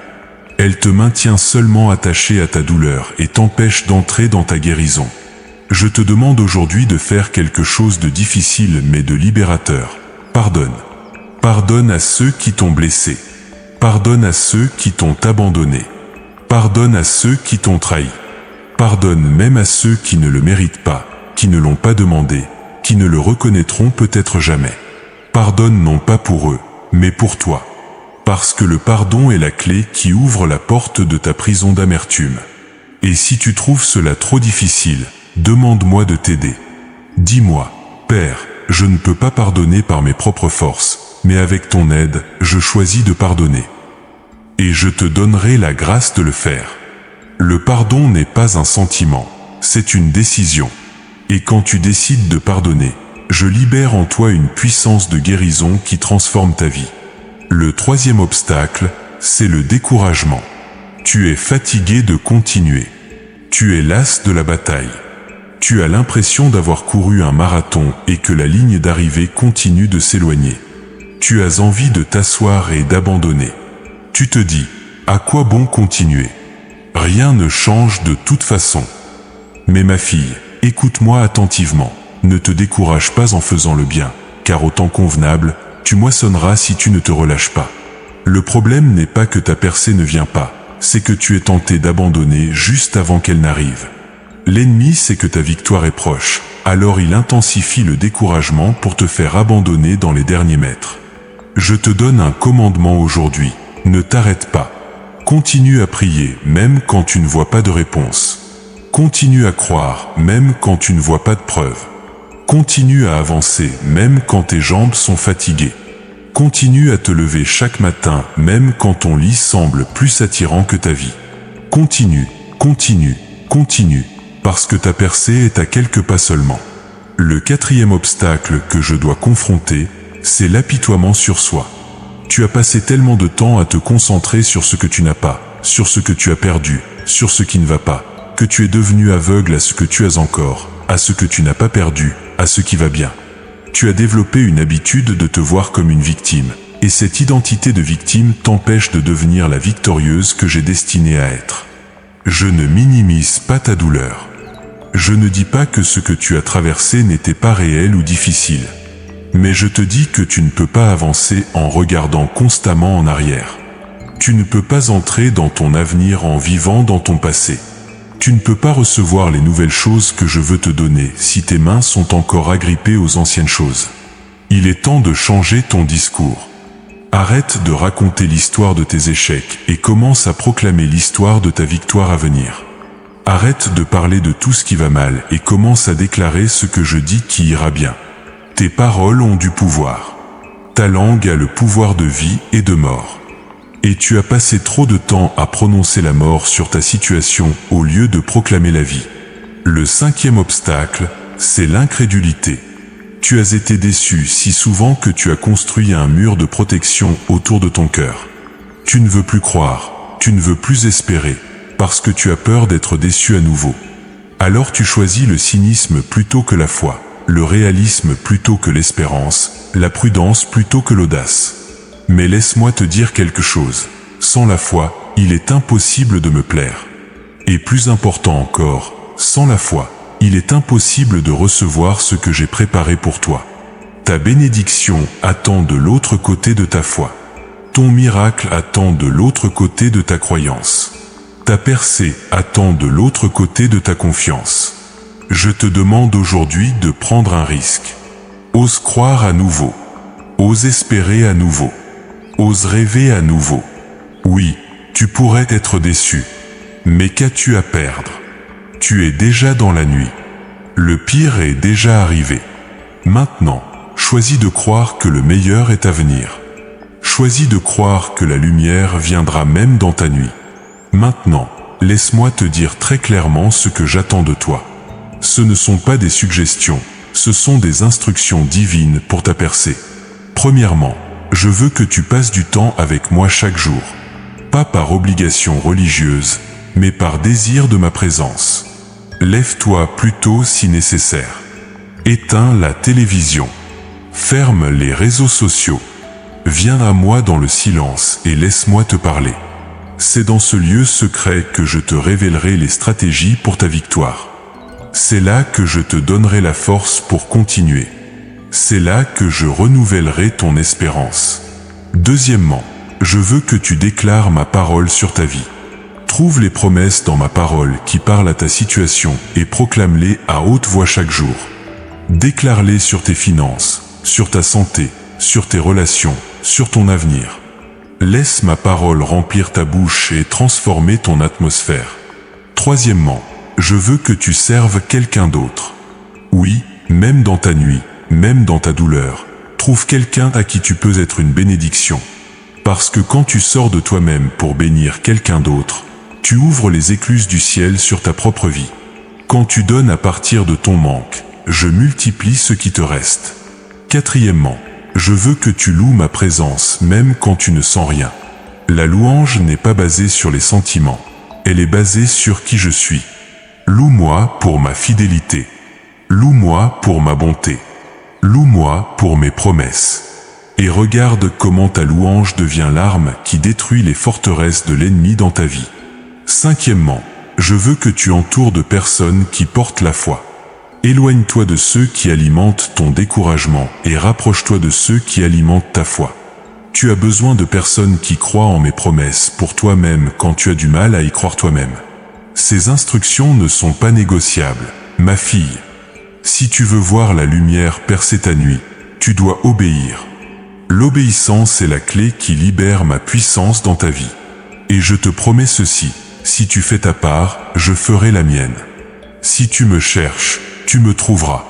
S1: Elle te maintient seulement attaché à ta douleur et t'empêche d'entrer dans ta guérison. Je te demande aujourd'hui de faire quelque chose de difficile mais de libérateur. Pardonne. Pardonne à ceux qui t'ont blessé. Pardonne à ceux qui t'ont abandonné. Pardonne à ceux qui t'ont trahi. Pardonne même à ceux qui ne le méritent pas, qui ne l'ont pas demandé, qui ne le reconnaîtront peut-être jamais. Pardonne non pas pour eux, mais pour toi. Parce que le pardon est la clé qui ouvre la porte de ta prison d'amertume. Et si tu trouves cela trop difficile, demande-moi de t'aider. Dis-moi, Père, je ne peux pas pardonner par mes propres forces, mais avec ton aide, je choisis de pardonner. Et je te donnerai la grâce de le faire. Le pardon n'est pas un sentiment, c'est une décision. Et quand tu décides de pardonner, je libère en toi une puissance de guérison qui transforme ta vie. Le troisième obstacle, c'est le découragement. Tu es fatigué de continuer. Tu es las de la bataille. Tu as l'impression d'avoir couru un marathon et que la ligne d'arrivée continue de s'éloigner. Tu as envie de t'asseoir et d'abandonner. Tu te dis, à quoi bon continuer? Rien ne change de toute façon. Mais ma fille, écoute-moi attentivement. Ne te décourage pas en faisant le bien, car au temps convenable, tu moissonneras si tu ne te relâches pas. Le problème n'est pas que ta percée ne vient pas, c'est que tu es tenté d'abandonner juste avant qu'elle n'arrive. L'ennemi sait que ta victoire est proche, alors il intensifie le découragement pour te faire abandonner dans les derniers mètres. Je te donne un commandement aujourd'hui, ne t'arrête pas. Continue à prier même quand tu ne vois pas de réponse. Continue à croire même quand tu ne vois pas de preuves. Continue à avancer même quand tes jambes sont fatiguées. Continue à te lever chaque matin même quand ton lit semble plus attirant que ta vie. Continue, continue, continue, parce que ta percée est à quelques pas seulement. Le quatrième obstacle que je dois confronter, c'est l'apitoiement sur soi. Tu as passé tellement de temps à te concentrer sur ce que tu n'as pas, sur ce que tu as perdu, sur ce qui ne va pas, que tu es devenu aveugle à ce que tu as encore, à ce que tu n'as pas perdu, à ce qui va bien. Tu as développé une habitude de te voir comme une victime, et cette identité de victime t'empêche de devenir la victorieuse que j'ai destinée à être. Je ne minimise pas ta douleur. Je ne dis pas que ce que tu as traversé n'était pas réel ou difficile. Mais je te dis que tu ne peux pas avancer en regardant constamment en arrière. Tu ne peux pas entrer dans ton avenir en vivant dans ton passé. Tu ne peux pas recevoir les nouvelles choses que je veux te donner si tes mains sont encore agrippées aux anciennes choses. Il est temps de changer ton discours. Arrête de raconter l'histoire de tes échecs et commence à proclamer l'histoire de ta victoire à venir. Arrête de parler de tout ce qui va mal et commence à déclarer ce que je dis qui ira bien. Tes paroles ont du pouvoir. Ta langue a le pouvoir de vie et de mort. Et tu as passé trop de temps à prononcer la mort sur ta situation au lieu de proclamer la vie. Le cinquième obstacle, c'est l'incrédulité. Tu as été déçu si souvent que tu as construit un mur de protection autour de ton cœur. Tu ne veux plus croire, tu ne veux plus espérer, parce que tu as peur d'être déçu à nouveau. Alors tu choisis le cynisme plutôt que la foi, le réalisme plutôt que l'espérance, la prudence plutôt que l'audace. Mais laisse-moi te dire quelque chose. Sans la foi, il est impossible de me plaire. Et plus important encore, sans la foi, il est impossible de recevoir ce que j'ai préparé pour toi. Ta bénédiction attend de l'autre côté de ta foi. Ton miracle attend de l'autre côté de ta croyance. Ta percée attend de l'autre côté de ta confiance. Je te demande aujourd'hui de prendre un risque. Ose croire à nouveau. Ose espérer à nouveau. Ose rêver à nouveau. Oui, tu pourrais être déçu. Mais qu'as-tu à perdre? Tu es déjà dans la nuit. Le pire est déjà arrivé. Maintenant, choisis de croire que le meilleur est à venir. Choisis de croire que la lumière viendra même dans ta nuit. Maintenant, laisse-moi te dire très clairement ce que j'attends de toi. Ce ne sont pas des suggestions, ce sont des instructions divines pour ta percée. Premièrement, je veux que tu passes du temps avec moi chaque jour. Pas par obligation religieuse, mais par désir de ma présence. Lève-toi plus tôt si nécessaire. Éteins la télévision. Ferme les réseaux sociaux. Viens à moi dans le silence et laisse-moi te parler. C'est dans ce lieu secret que je te révélerai les stratégies pour ta victoire. C'est là que je te donnerai la force pour continuer. C'est là que je renouvellerai ton espérance. Deuxièmement, je veux que tu déclares ma parole sur ta vie. Trouve les promesses dans ma parole qui parlent à ta situation et proclame-les à haute voix chaque jour. Déclare-les sur tes finances, sur ta santé, sur tes relations, sur ton avenir. Laisse ma parole remplir ta bouche et transformer ton atmosphère. Troisièmement, je veux que tu serves quelqu'un d'autre. Oui, même dans ta nuit, même dans ta douleur, trouve quelqu'un à qui tu peux être une bénédiction. Parce que quand tu sors de toi-même pour bénir quelqu'un d'autre, tu ouvres les écluses du ciel sur ta propre vie. Quand tu donnes à partir de ton manque, je multiplie ce qui te reste. Quatrièmement, je veux que tu loues ma présence même quand tu ne sens rien. La louange n'est pas basée sur les sentiments, elle est basée sur qui je suis. Loue-moi pour ma fidélité. Loue-moi pour ma bonté. Loue-moi pour mes promesses. Et regarde comment ta louange devient l'arme qui détruit les forteresses de l'ennemi dans ta vie. Cinquièmement, je veux que tu entoures de personnes qui portent la foi. Éloigne-toi de ceux qui alimentent ton découragement et rapproche-toi de ceux qui alimentent ta foi. Tu as besoin de personnes qui croient en mes promesses pour toi-même quand tu as du mal à y croire toi-même. Ces instructions ne sont pas négociables, ma fille. Si tu veux voir la lumière percer ta nuit, tu dois obéir. L'obéissance est la clé qui libère ma puissance dans ta vie. Et je te promets ceci, si tu fais ta part, je ferai la mienne. Si tu me cherches, tu me trouveras.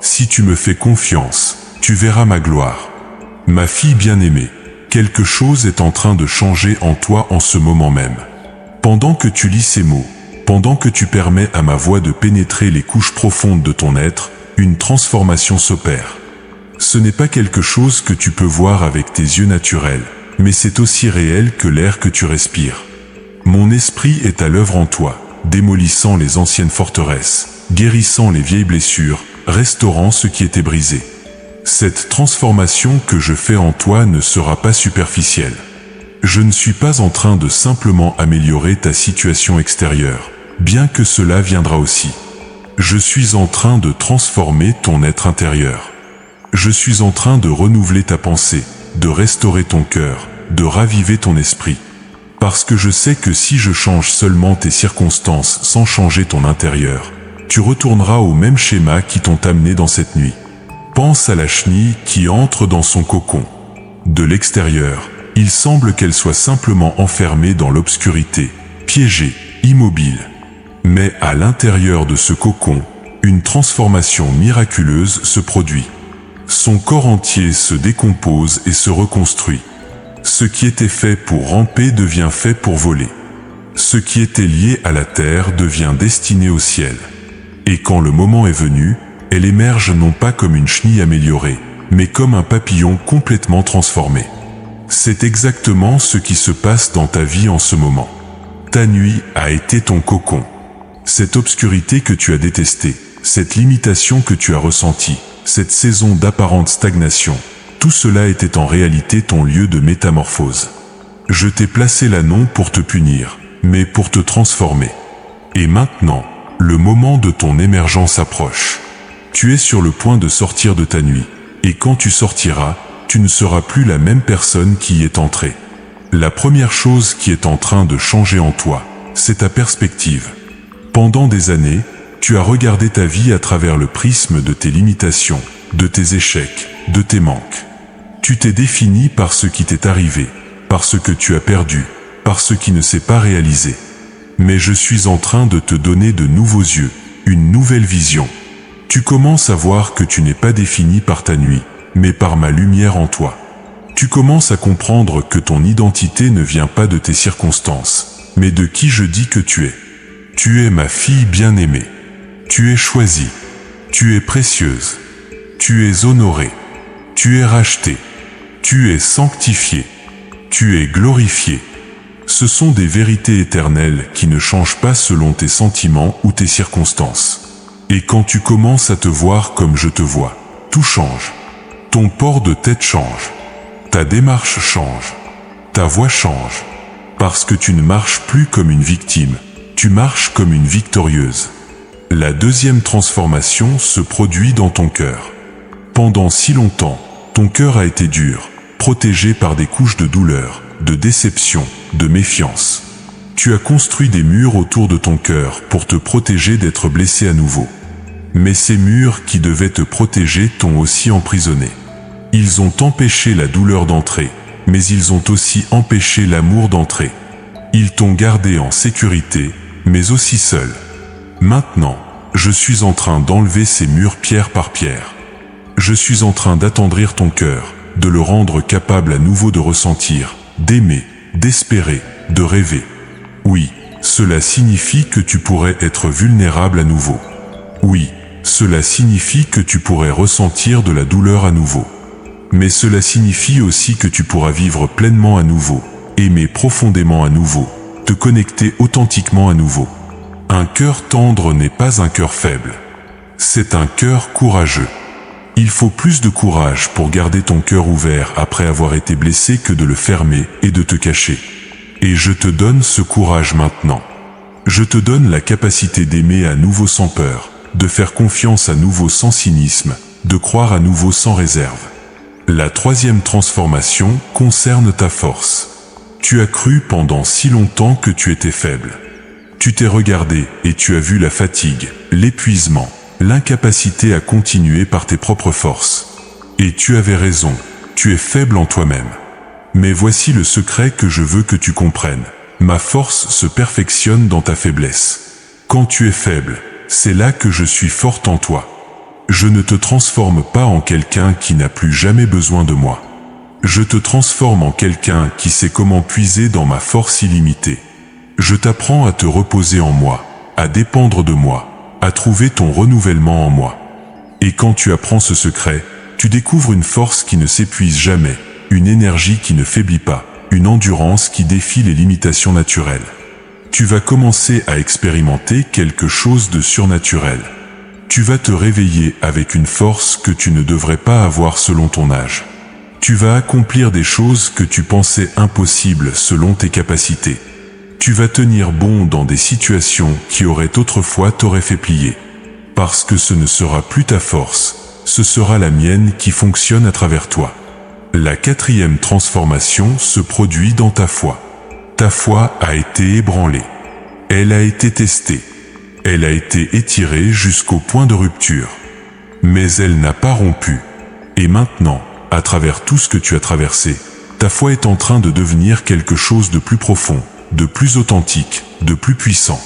S1: Si tu me fais confiance, tu verras ma gloire. Ma fille bien-aimée, quelque chose est en train de changer en toi en ce moment même. Pendant que tu lis ces mots, pendant que tu permets à ma voix de pénétrer les couches profondes de ton être, une transformation s'opère. Ce n'est pas quelque chose que tu peux voir avec tes yeux naturels, mais c'est aussi réel que l'air que tu respires. Mon esprit est à l'œuvre en toi, démolissant les anciennes forteresses, guérissant les vieilles blessures, restaurant ce qui était brisé. Cette transformation que je fais en toi ne sera pas superficielle. Je ne suis pas en train de simplement améliorer ta situation extérieure, bien que cela viendra aussi. Je suis en train de transformer ton être intérieur. Je suis en train de renouveler ta pensée, de restaurer ton cœur, de raviver ton esprit. Parce que je sais que si je change seulement tes circonstances sans changer ton intérieur, tu retourneras au même schéma qui t'ont amené dans cette nuit. Pense à la chenille qui entre dans son cocon. De l'extérieur, il semble qu'elle soit simplement enfermée dans l'obscurité, piégée, immobile. Mais à l'intérieur de ce cocon, une transformation miraculeuse se produit. Son corps entier se décompose et se reconstruit. Ce qui était fait pour ramper devient fait pour voler. Ce qui était lié à la terre devient destiné au ciel. Et quand le moment est venu, elle émerge non pas comme une chenille améliorée, mais comme un papillon complètement transformé. C'est exactement ce qui se passe dans ta vie en ce moment. Ta nuit a été ton cocon. Cette obscurité que tu as détestée, cette limitation que tu as ressentie, cette saison d'apparente stagnation, tout cela était en réalité ton lieu de métamorphose. Je t'ai placé là non pour te punir, mais pour te transformer. Et maintenant, le moment de ton émergence approche. Tu es sur le point de sortir de ta nuit, et quand tu sortiras, tu ne seras plus la même personne qui y est entrée. La première chose qui est en train de changer en toi, c'est ta perspective. Pendant des années, Tu as regardé ta vie à travers le prisme de tes limitations, de tes échecs, de tes manques. Tu t'es défini par ce qui t'est arrivé, par ce que tu as perdu, par ce qui ne s'est pas réalisé. Mais je suis en train de te donner de nouveaux yeux, une nouvelle vision. Tu commences à voir que tu n'es pas défini par ta nuit, mais par ma lumière en toi. Tu commences à comprendre que ton identité ne vient pas de tes circonstances, mais de qui je dis que tu es. Tu es ma fille bien-aimée. Tu es choisie. Tu es précieuse. Tu es honorée. Tu es rachetée. Tu es sanctifiée. Tu es glorifiée. Ce sont des vérités éternelles qui ne changent pas selon tes sentiments ou tes circonstances. Et quand tu commences à te voir comme je te vois, tout change. Ton port de tête change. Ta démarche change. Ta voix change. Parce que tu ne marches plus comme une victime, tu marches comme une victorieuse. La deuxième transformation se produit dans ton cœur. Pendant si longtemps, ton cœur a été dur, protégé par des couches de douleur, de déception, de méfiance. Tu as construit des murs autour de ton cœur pour te protéger d'être blessé à nouveau. Mais ces murs qui devaient te protéger t'ont aussi emprisonné. Ils ont empêché la douleur d'entrer, mais ils ont aussi empêché l'amour d'entrer. Ils t'ont gardé en sécurité, mais aussi seul. Maintenant, je suis en train d'enlever ces murs pierre par pierre. Je suis en train d'attendrir ton cœur, de le rendre capable à nouveau de ressentir, d'aimer, d'espérer, de rêver. Oui, cela signifie que tu pourrais être vulnérable à nouveau. Oui, cela signifie que tu pourrais ressentir de la douleur à nouveau. Mais cela signifie aussi que tu pourras vivre pleinement à nouveau, aimer profondément à nouveau, te connecter authentiquement à nouveau. Un cœur tendre n'est pas un cœur faible. C'est un cœur courageux. Il faut plus de courage pour garder ton cœur ouvert après avoir été blessé que de le fermer et de te cacher. Et je te donne ce courage maintenant. Je te donne la capacité d'aimer à nouveau sans peur, de faire confiance à nouveau sans cynisme, de croire à nouveau sans réserve. La troisième transformation concerne ta force. Tu as cru pendant si longtemps que tu étais faible. Tu t'es regardé et tu as vu la fatigue, l'épuisement, l'incapacité à continuer par tes propres forces. Et tu avais raison, tu es faible en toi-même. Mais voici le secret que je veux que tu comprennes. Ma force se perfectionne dans ta faiblesse. Quand tu es faible, c'est là que je suis forte en toi. Je ne te transforme pas en quelqu'un qui n'a plus jamais besoin de moi. Je te transforme en quelqu'un qui sait comment puiser dans ma force illimitée. Je t'apprends à te reposer en moi, à dépendre de moi, à trouver ton renouvellement en moi. Et quand tu apprends ce secret, tu découvres une force qui ne s'épuise jamais, une énergie qui ne faiblit pas, une endurance qui défie les limitations naturelles. Tu vas commencer à expérimenter quelque chose de surnaturel. Tu vas te réveiller avec une force que tu ne devrais pas avoir selon ton âge. Tu vas accomplir des choses que tu pensais impossibles selon tes capacités. Tu vas tenir bon dans des situations qui auraient autrefois t'auraient fait plier. Parce que ce ne sera plus ta force, ce sera la mienne qui fonctionne à travers toi. La quatrième transformation se produit dans ta foi. Ta foi a été ébranlée. Elle a été testée. Elle a été étirée jusqu'au point de rupture. Mais elle n'a pas rompu. Et maintenant, à travers tout ce que tu as traversé, ta foi est en train de devenir quelque chose de plus profond, de plus authentique, de plus puissant.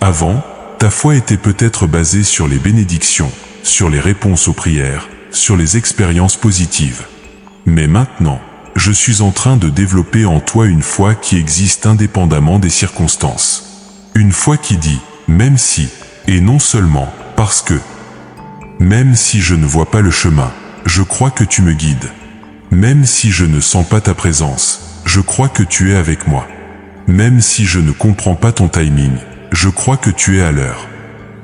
S1: Avant, ta foi était peut-être basée sur les bénédictions, sur les réponses aux prières, sur les expériences positives. Mais maintenant, je suis en train de développer en toi une foi qui existe indépendamment des circonstances. Une foi qui dit « même si » et non seulement « parce que ». Même si je ne vois pas le chemin, je crois que tu me guides. Même si je ne sens pas ta présence, je crois que tu es avec moi. Même si je ne comprends pas ton timing, je crois que tu es à l'heure.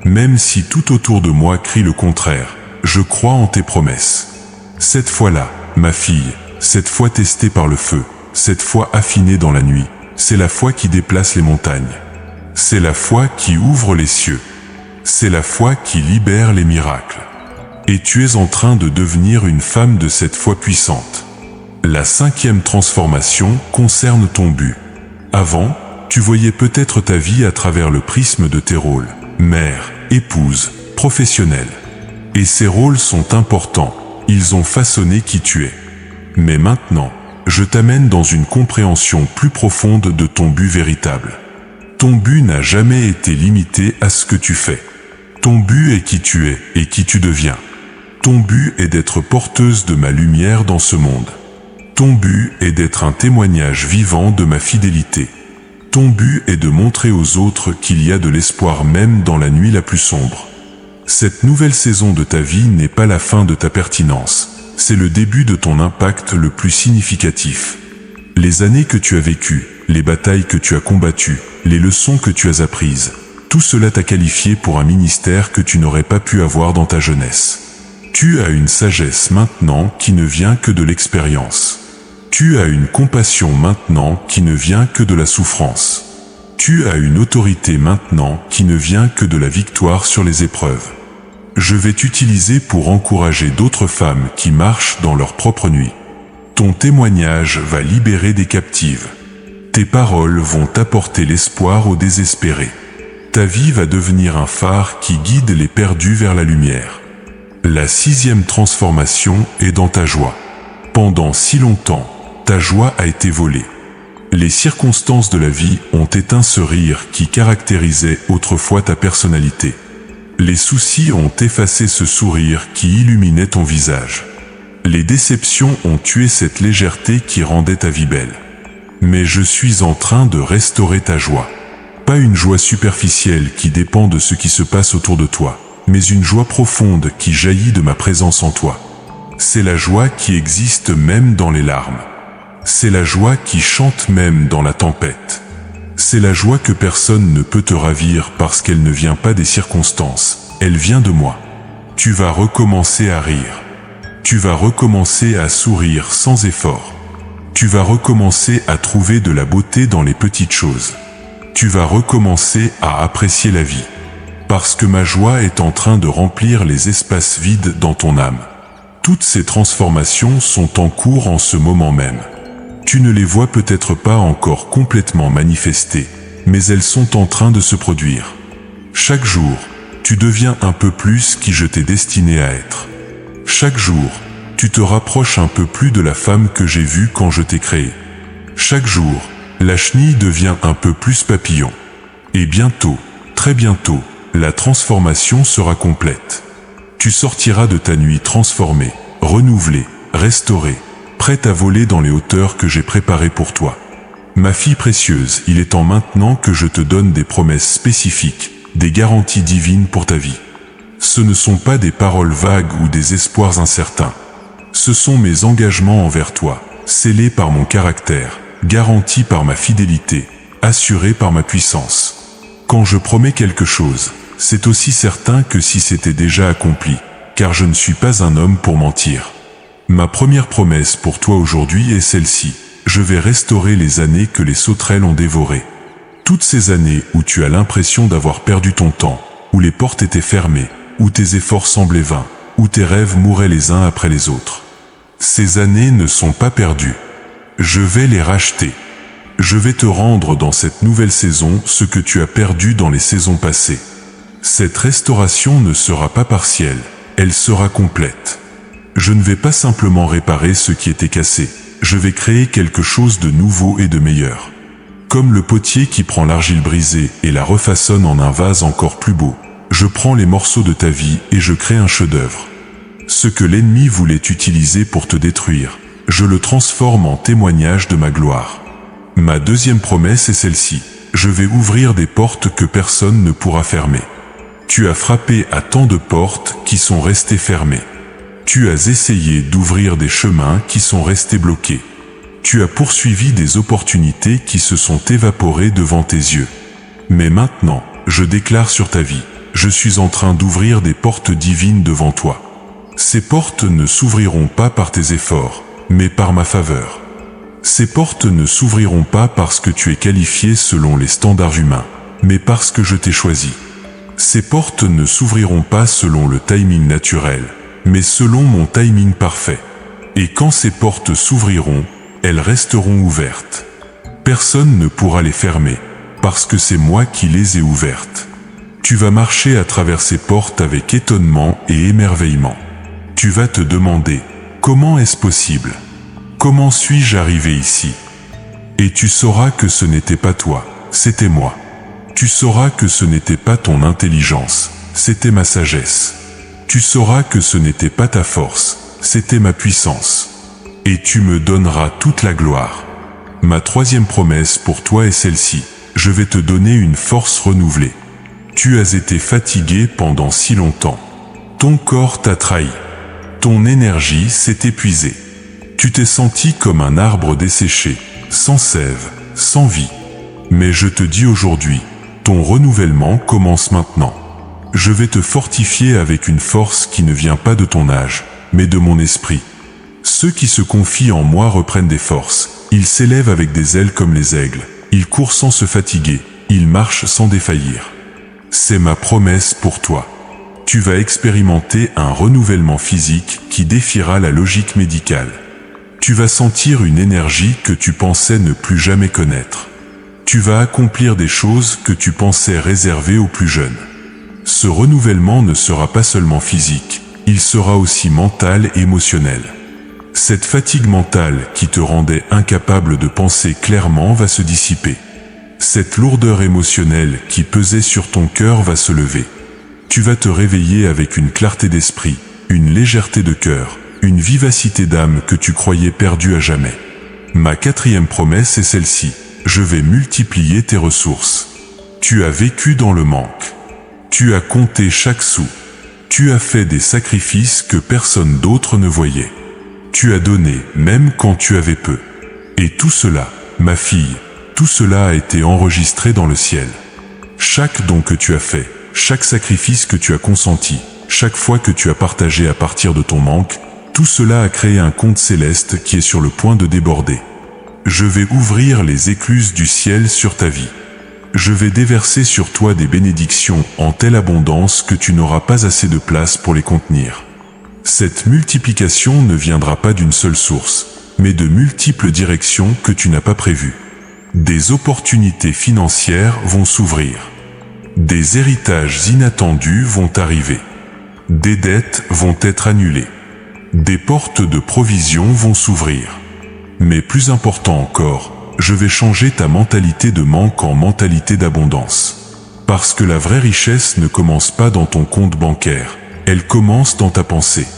S1: Même si tout autour de moi crie le contraire, je crois en tes promesses. Cette foi-là, ma fille, cette foi testée par le feu, cette foi affinée dans la nuit, c'est la foi qui déplace les montagnes. C'est la foi qui ouvre les cieux. C'est la foi qui libère les miracles. Et tu es en train de devenir une femme de cette foi puissante. La cinquième transformation concerne ton but. Avant, tu voyais peut-être ta vie à travers le prisme de tes rôles, mère, épouse, professionnelle. Et ces rôles sont importants, ils ont façonné qui tu es. Mais maintenant, je t'amène dans une compréhension plus profonde de ton but véritable. Ton but n'a jamais été limité à ce que tu fais. Ton but est qui tu es et qui tu deviens. Ton but est d'être porteuse de ma lumière dans ce monde. Ton but est d'être un témoignage vivant de ma fidélité. Ton but est de montrer aux autres qu'il y a de l'espoir même dans la nuit la plus sombre. Cette nouvelle saison de ta vie n'est pas la fin de ta pertinence. C'est le début de ton impact le plus significatif. Les années que tu as vécues, les batailles que tu as combattues, les leçons que tu as apprises, tout cela t'a qualifié pour un ministère que tu n'aurais pas pu avoir dans ta jeunesse. Tu as une sagesse maintenant qui ne vient que de l'expérience. Tu as une compassion maintenant qui ne vient que de la souffrance. Tu as une autorité maintenant qui ne vient que de la victoire sur les épreuves. Je vais t'utiliser pour encourager d'autres femmes qui marchent dans leur propre nuit. Ton témoignage va libérer des captives. Tes paroles vont apporter l'espoir aux désespérés. Ta vie va devenir un phare qui guide les perdus vers la lumière. La 6e transformation est dans ta joie. Pendant si longtemps, ta joie a été volée. Les circonstances de la vie ont éteint ce rire qui caractérisait autrefois ta personnalité. Les soucis ont effacé ce sourire qui illuminait ton visage. Les déceptions ont tué cette légèreté qui rendait ta vie belle. Mais je suis en train de restaurer ta joie. Pas une joie superficielle qui dépend de ce qui se passe autour de toi, mais une joie profonde qui jaillit de ma présence en toi. C'est la joie qui existe même dans les larmes. C'est la joie qui chante même dans la tempête. C'est la joie que personne ne peut te ravir parce qu'elle ne vient pas des circonstances, elle vient de moi. Tu vas recommencer à rire. Tu vas recommencer à sourire sans effort. Tu vas recommencer à trouver de la beauté dans les petites choses. Tu vas recommencer à apprécier la vie. Parce que ma joie est en train de remplir les espaces vides dans ton âme. Toutes ces transformations sont en cours en ce moment même. Tu ne les vois peut-être pas encore complètement manifestées, mais elles sont en train de se produire. Chaque jour, tu deviens un peu plus qui je t'ai destiné à être. Chaque jour, tu te rapproches un peu plus de la femme que j'ai vue quand je t'ai créé. Chaque jour, la chenille devient un peu plus papillon. Et bientôt, très bientôt, la transformation sera complète. Tu sortiras de ta nuit transformée, renouvelée, restaurée, prête à voler dans les hauteurs que j'ai préparées pour toi. Ma fille précieuse, il est temps maintenant que je te donne des promesses spécifiques, des garanties divines pour ta vie. Ce ne sont pas des paroles vagues ou des espoirs incertains. Ce sont mes engagements envers toi, scellés par mon caractère, garantis par ma fidélité, assurés par ma puissance. Quand je promets quelque chose, c'est aussi certain que si c'était déjà accompli, car je ne suis pas un homme pour mentir. Ma première promesse pour toi aujourd'hui est celle-ci. Je vais restaurer les années que les sauterelles ont dévorées. Toutes ces années où tu as l'impression d'avoir perdu ton temps, où les portes étaient fermées, où tes efforts semblaient vains, où tes rêves mouraient les uns après les autres. Ces années ne sont pas perdues. Je vais les racheter. Je vais te rendre dans cette nouvelle saison ce que tu as perdu dans les saisons passées. Cette restauration ne sera pas partielle, elle sera complète. Je ne vais pas simplement réparer ce qui était cassé, je vais créer quelque chose de nouveau et de meilleur. Comme le potier qui prend l'argile brisée et la refaçonne en un vase encore plus beau, je prends les morceaux de ta vie et je crée un chef-d'œuvre. Ce que l'ennemi voulait utiliser pour te détruire, je le transforme en témoignage de ma gloire. Ma deuxième promesse est celle-ci, je vais ouvrir des portes que personne ne pourra fermer. Tu as frappé à tant de portes qui sont restées fermées. Tu as essayé d'ouvrir des chemins qui sont restés bloqués. Tu as poursuivi des opportunités qui se sont évaporées devant tes yeux. Mais maintenant, je déclare sur ta vie, je suis en train d'ouvrir des portes divines devant toi. Ces portes ne s'ouvriront pas par tes efforts, mais par ma faveur. Ces portes ne s'ouvriront pas parce que tu es qualifié selon les standards humains, mais parce que je t'ai choisi. Ces portes ne s'ouvriront pas selon le timing naturel, mais selon mon timing parfait. Et quand ces portes s'ouvriront, elles resteront ouvertes. Personne ne pourra les fermer, parce que c'est moi qui les ai ouvertes. Tu vas marcher à travers ces portes avec étonnement et émerveillement. Tu vas te demander, comment est-ce possible? Comment suis-je arrivé ici? Et tu sauras que ce n'était pas toi, c'était moi. Tu sauras que ce n'était pas ton intelligence, c'était ma sagesse. Tu sauras que ce n'était pas ta force, c'était ma puissance. Et tu me donneras toute la gloire. Ma troisième promesse pour toi est celle-ci. Je vais te donner une force renouvelée. Tu as été fatigué pendant si longtemps. Ton corps t'a trahi. Ton énergie s'est épuisée. Tu t'es senti comme un arbre desséché, sans sève, sans vie. Mais je te dis aujourd'hui, ton renouvellement commence maintenant. Je vais te fortifier avec une force qui ne vient pas de ton âge, mais de mon esprit. Ceux qui se confient en moi reprennent des forces. Ils s'élèvent avec des ailes comme les aigles. Ils courent sans se fatiguer. Ils marchent sans défaillir. C'est ma promesse pour toi. Tu vas expérimenter un renouvellement physique qui défiera la logique médicale. Tu vas sentir une énergie que tu pensais ne plus jamais connaître. Tu vas accomplir des choses que tu pensais réservées aux plus jeunes. Ce renouvellement ne sera pas seulement physique, il sera aussi mental et émotionnel. Cette fatigue mentale qui te rendait incapable de penser clairement va se dissiper. Cette lourdeur émotionnelle qui pesait sur ton cœur va se lever. Tu vas te réveiller avec une clarté d'esprit, une légèreté de cœur, une vivacité d'âme que tu croyais perdue à jamais. Ma quatrième promesse est celle-ci. Je vais multiplier tes ressources. Tu as vécu dans le manque. Tu as compté chaque sou. Tu as fait des sacrifices que personne d'autre ne voyait. Tu as donné même quand tu avais peu. Et tout cela, ma fille, tout cela a été enregistré dans le ciel. Chaque don que tu as fait, chaque sacrifice que tu as consenti, chaque fois que tu as partagé à partir de ton manque, tout cela a créé un compte céleste qui est sur le point de déborder. Je vais ouvrir les écluses du ciel sur ta vie. Je vais déverser sur toi des bénédictions en telle abondance que tu n'auras pas assez de place pour les contenir. Cette multiplication ne viendra pas d'une seule source, mais de multiples directions que tu n'as pas prévues. Des opportunités financières vont s'ouvrir. Des héritages inattendus vont arriver. Des dettes vont être annulées. Des portes de provision vont s'ouvrir. Mais plus important encore, je vais changer ta mentalité de manque en mentalité d'abondance. Parce que la vraie richesse ne commence pas dans ton compte bancaire, elle commence dans ta pensée.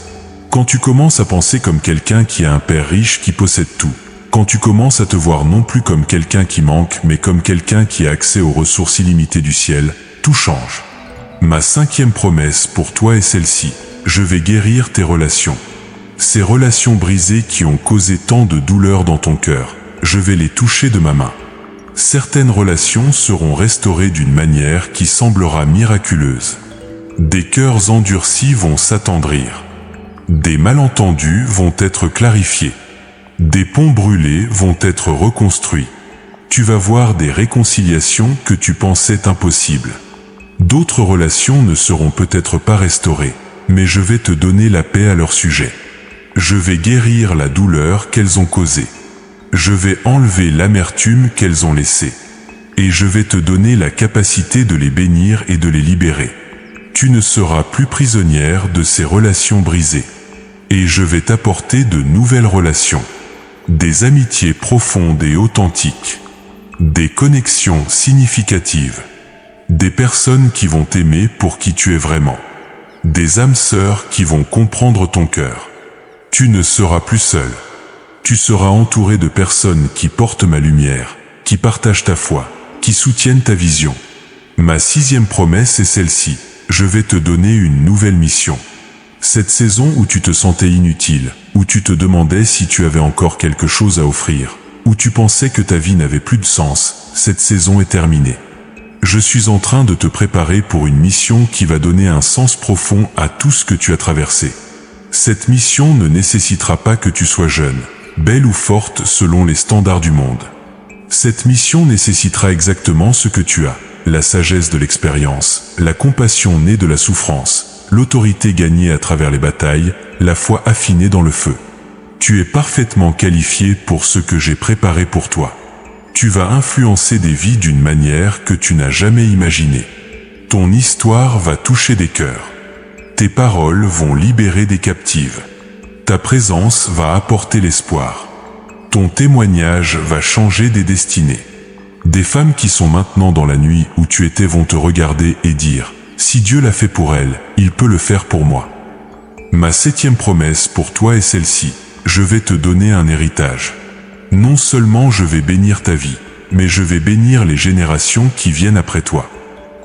S1: Quand tu commences à penser comme quelqu'un qui a un père riche qui possède tout, quand tu commences à te voir non plus comme quelqu'un qui manque, mais comme quelqu'un qui a accès aux ressources illimitées du ciel, tout change. Ma cinquième promesse pour toi est celle-ci. Je vais guérir tes relations. Ces relations brisées qui ont causé tant de douleur dans ton cœur, je vais les toucher de ma main. Certaines relations seront restaurées d'une manière qui semblera miraculeuse. Des cœurs endurcis vont s'attendrir. Des malentendus vont être clarifiés. Des ponts brûlés vont être reconstruits. Tu vas voir des réconciliations que tu pensais impossibles. D'autres relations ne seront peut-être pas restaurées, mais je vais te donner la paix à leur sujet. Je vais guérir la douleur qu'elles ont causée. Je vais enlever l'amertume qu'elles ont laissée. Et je vais te donner la capacité de les bénir et de les libérer. Tu ne seras plus prisonnière de ces relations brisées. Et je vais t'apporter de nouvelles relations. Des amitiés profondes et authentiques. Des connexions significatives. Des personnes qui vont t'aimer pour qui tu es vraiment. Des âmes sœurs qui vont comprendre ton cœur. Tu ne seras plus seul. Tu seras entouré de personnes qui portent ma lumière, qui partagent ta foi, qui soutiennent ta vision. Ma sixième promesse est celle-ci. Je vais te donner une nouvelle mission. Cette saison où tu te sentais inutile, où tu te demandais si tu avais encore quelque chose à offrir, où tu pensais que ta vie n'avait plus de sens, cette saison est terminée. Je suis en train de te préparer pour une mission qui va donner un sens profond à tout ce que tu as traversé. Cette mission ne nécessitera pas que tu sois jeune, belle ou forte selon les standards du monde. Cette mission nécessitera exactement ce que tu as, la sagesse de l'expérience, la compassion née de la souffrance, l'autorité gagnée à travers les batailles, la foi affinée dans le feu. Tu es parfaitement qualifié pour ce que j'ai préparé pour toi. Tu vas influencer des vies d'une manière que tu n'as jamais imaginée. Ton histoire va toucher des cœurs. Tes paroles vont libérer des captives. Ta présence va apporter l'espoir. Ton témoignage va changer des destinées. Des femmes qui sont maintenant dans la nuit où tu étais vont te regarder et dire « Si Dieu l'a fait pour elle, il peut le faire pour moi ». Ma 7e promesse pour toi est celle-ci. Je vais te donner un héritage. Non seulement je vais bénir ta vie, mais je vais bénir les générations qui viennent après toi.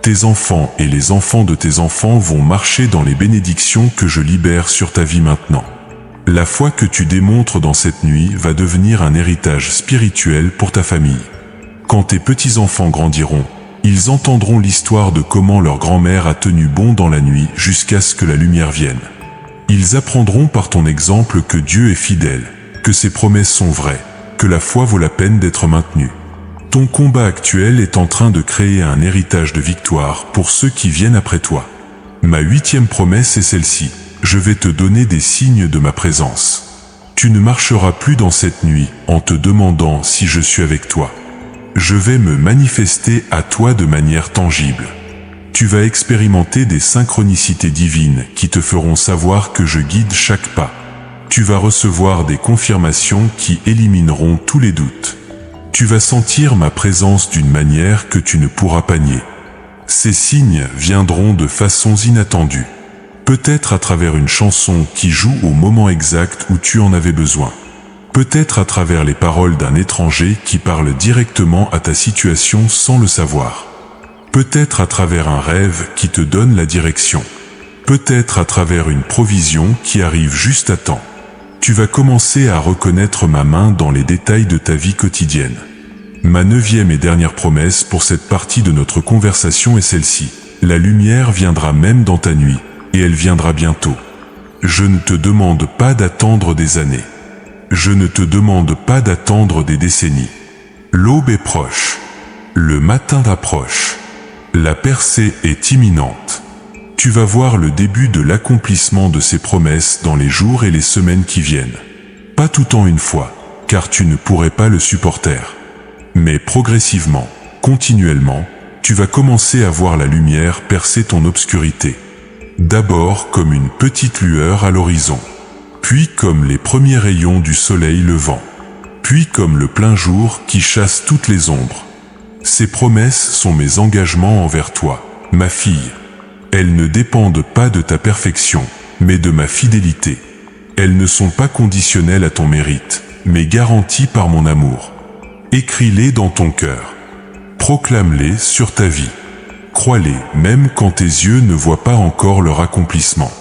S1: Tes enfants et les enfants de tes enfants vont marcher dans les bénédictions que je libère sur ta vie maintenant. La foi que tu démontres dans cette nuit va devenir un héritage spirituel pour ta famille. Quand tes petits-enfants grandiront, ils entendront l'histoire de comment leur grand-mère a tenu bon dans la nuit jusqu'à ce que la lumière vienne. Ils apprendront par ton exemple que Dieu est fidèle, que ses promesses sont vraies, que la foi vaut la peine d'être maintenue. Ton combat actuel est en train de créer un héritage de victoire pour ceux qui viennent après toi. Ma 8e promesse est celle-ci. Je vais te donner des signes de ma présence. Tu ne marcheras plus dans cette nuit en te demandant si je suis avec toi. Je vais me manifester à toi de manière tangible. Tu vas expérimenter des synchronicités divines qui te feront savoir que je guide chaque pas. Tu vas recevoir des confirmations qui élimineront tous les doutes. Tu vas sentir ma présence d'une manière que tu ne pourras pas nier. Ces signes viendront de façons inattendues. Peut-être à travers une chanson qui joue au moment exact où tu en avais besoin. Peut-être à travers les paroles d'un étranger qui parle directement à ta situation sans le savoir. Peut-être à travers un rêve qui te donne la direction. Peut-être à travers une provision qui arrive juste à temps. Tu vas commencer à reconnaître ma main dans les détails de ta vie quotidienne. Ma 9e et dernière promesse pour cette partie de notre conversation est celle-ci. La lumière viendra même dans ta nuit, et elle viendra bientôt. Je ne te demande pas d'attendre des années. Je ne te demande pas d'attendre des décennies. L'aube est proche. Le matin approche. La percée est imminente. Tu vas voir le début de l'accomplissement de ces promesses dans les jours et les semaines qui viennent. Pas tout en une fois, car tu ne pourrais pas le supporter. Mais progressivement, continuellement, tu vas commencer à voir la lumière percer ton obscurité. D'abord comme une petite lueur à l'horizon, puis comme les premiers rayons du soleil levant, puis comme le plein jour qui chasse toutes les ombres. Ces promesses sont mes engagements envers toi, ma fille. Elles ne dépendent pas de ta perfection, mais de ma fidélité. Elles ne sont pas conditionnelles à ton mérite, mais garanties par mon amour. Écris-les dans ton cœur. Proclame-les sur ta vie. Crois-les, même quand tes yeux ne voient pas encore leur accomplissement.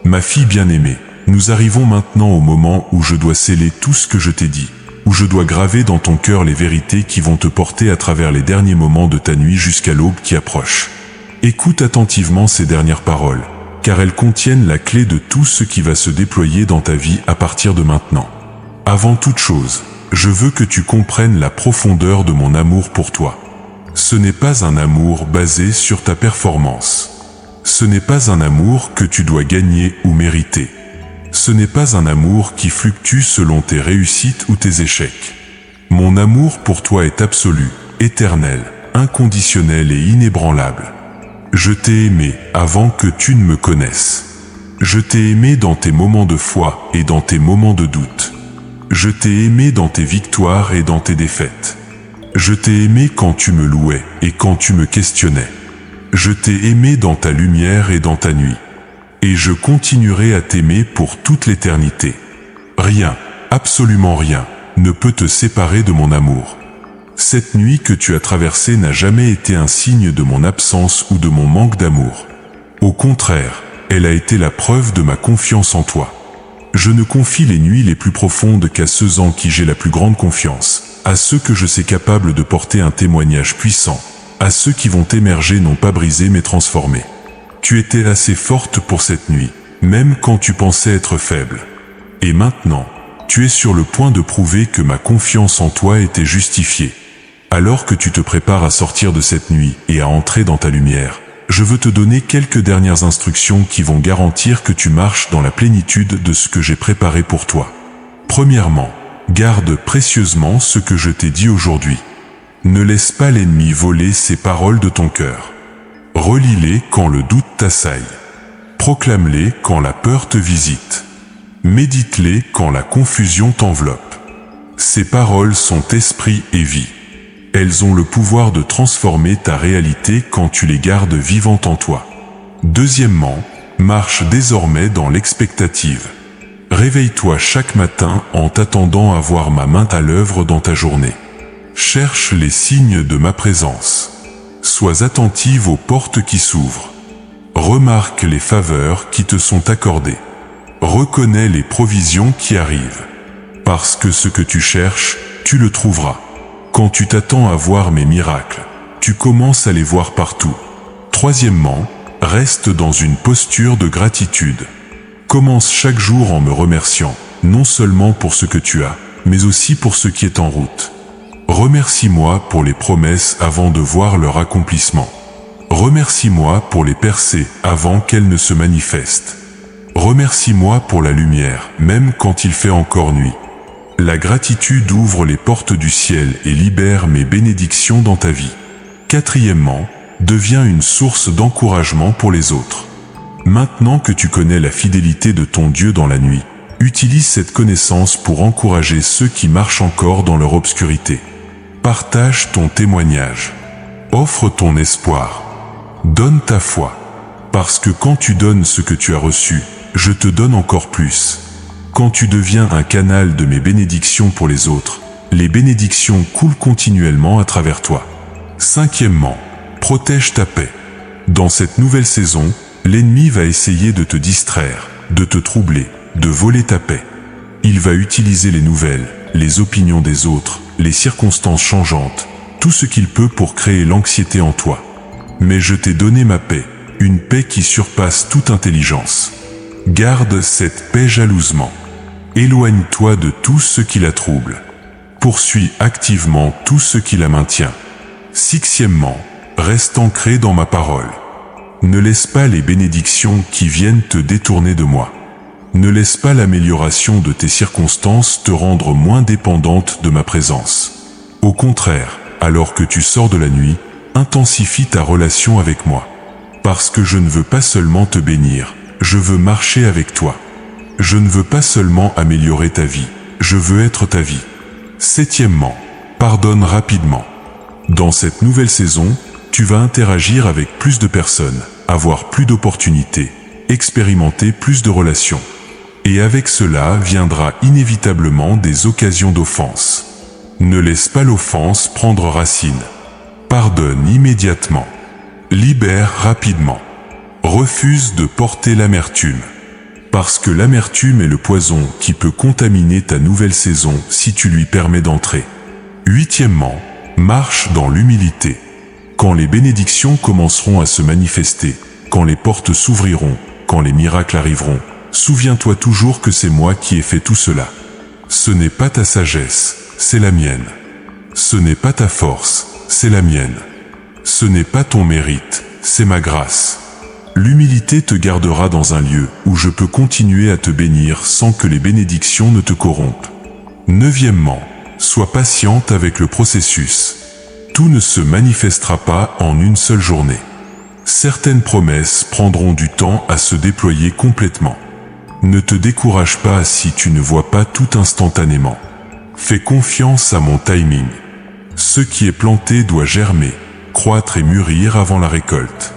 S1: Ma fille bien-aimée, nous arrivons maintenant au moment où je dois sceller tout ce que je t'ai dit, où je dois graver dans ton cœur les vérités qui vont te porter à travers les derniers moments de ta nuit jusqu'à l'aube qui approche. Écoute attentivement ces dernières paroles, car elles contiennent la clé de tout ce qui va se déployer dans ta vie à partir de maintenant. Avant toute chose, je veux que tu comprennes la profondeur de mon amour pour toi. Ce n'est pas un amour basé sur ta performance. Ce n'est pas un amour que tu dois gagner ou mériter. Ce n'est pas un amour qui fluctue selon tes réussites ou tes échecs. Mon amour pour toi est absolu, éternel, inconditionnel et inébranlable. Je t'ai aimé avant que tu ne me connaisses. Je t'ai aimé dans tes moments de foi et dans tes moments de doute. Je t'ai aimé dans tes victoires et dans tes défaites. Je t'ai aimé quand tu me louais et quand tu me questionnais. Je t'ai aimé dans ta lumière et dans ta nuit. Et je continuerai à t'aimer pour toute l'éternité. Rien, absolument rien, ne peut te séparer de mon amour. Cette nuit que tu as traversée n'a jamais été un signe de mon absence ou de mon manque d'amour. Au contraire, elle a été la preuve de ma confiance en toi. Je ne confie les nuits les plus profondes qu'à ceux en qui j'ai la plus grande confiance, à ceux que je sais capables de porter un témoignage puissant, à ceux qui vont émerger non pas brisés mais transformés. Tu étais assez forte pour cette nuit, même quand tu pensais être faible. Et maintenant, tu es sur le point de prouver que ma confiance en toi était justifiée. Alors que tu te prépares à sortir de cette nuit et à entrer dans ta lumière, je veux te donner quelques dernières instructions qui vont garantir que tu marches dans la plénitude de ce que j'ai préparé pour toi. Premièrement, garde précieusement ce que je t'ai dit aujourd'hui. Ne laisse pas l'ennemi voler ces paroles de ton cœur. Relis-les quand le doute t'assaille. Proclame-les quand la peur te visite. Médite-les quand la confusion t'enveloppe. Ces paroles sont esprit et vie. Elles ont le pouvoir de transformer ta réalité quand tu les gardes vivantes en toi. Deuxièmement, marche désormais dans l'expectative. Réveille-toi chaque matin en t'attendant à voir ma main à l'œuvre dans ta journée. Cherche les signes de ma présence. Sois attentive aux portes qui s'ouvrent. Remarque les faveurs qui te sont accordées. Reconnais les provisions qui arrivent. Parce que ce que tu cherches, tu le trouveras. Quand tu t'attends à voir mes miracles, tu commences à les voir partout. Troisièmement, reste dans une posture de gratitude. Commence chaque jour en me remerciant, non seulement pour ce que tu as, mais aussi pour ce qui est en route. Remercie-moi pour les promesses avant de voir leur accomplissement. Remercie-moi pour les percer avant qu'elles ne se manifestent. Remercie-moi pour la lumière, même quand il fait encore nuit. La gratitude ouvre les portes du ciel et libère mes bénédictions dans ta vie. Quatrièmement, deviens une source d'encouragement pour les autres. Maintenant que tu connais la fidélité de ton Dieu dans la nuit, utilise cette connaissance pour encourager ceux qui marchent encore dans leur obscurité. Partage ton témoignage. Offre ton espoir. Donne ta foi. Parce que quand tu donnes ce que tu as reçu, je te donne encore plus. Quand tu deviens un canal de mes bénédictions pour les autres, les bénédictions coulent continuellement à travers toi. Cinquièmement, protège ta paix. Dans cette nouvelle saison, l'ennemi va essayer de te distraire, de te troubler, de voler ta paix. Il va utiliser les nouvelles, les opinions des autres, les circonstances changeantes, tout ce qu'il peut pour créer l'anxiété en toi. Mais je t'ai donné ma paix, une paix qui surpasse toute intelligence. Garde cette paix jalousement. Éloigne-toi de tout ce qui la trouble. Poursuis activement tout ce qui la maintient. Sixièmement, reste ancré dans ma parole. Ne laisse pas les bénédictions qui viennent te détourner de moi. Ne laisse pas l'amélioration de tes circonstances te rendre moins dépendante de ma présence. Au contraire, alors que tu sors de la nuit, intensifie ta relation avec moi. Parce que je ne veux pas seulement te bénir, je veux marcher avec toi. Je ne veux pas seulement améliorer ta vie, je veux être ta vie. Septièmement, pardonne rapidement. Dans cette nouvelle saison, tu vas interagir avec plus de personnes, avoir plus d'opportunités, expérimenter plus de relations. Et avec cela viendra inévitablement des occasions d'offense. Ne laisse pas l'offense prendre racine. Pardonne immédiatement. Libère rapidement. Refuse de porter l'amertume. Parce que l'amertume est le poison qui peut contaminer ta nouvelle saison si tu lui permets d'entrer. Huitièmement, marche dans l'humilité. Quand les bénédictions commenceront à se manifester, quand les portes s'ouvriront, quand les miracles arriveront, souviens-toi toujours que c'est moi qui ai fait tout cela. Ce n'est pas ta sagesse, c'est la mienne. Ce n'est pas ta force, c'est la mienne. Ce n'est pas ton mérite, c'est ma grâce. L'humilité te gardera dans un lieu où je peux continuer à te bénir sans que les bénédictions ne te corrompent. Neuvièmement, sois patiente avec le processus. Tout ne se manifestera pas en une seule journée. Certaines promesses prendront du temps à se déployer complètement. Ne te décourage pas si tu ne vois pas tout instantanément. Fais confiance à mon timing. Ce qui est planté doit germer, croître et mûrir avant la récolte.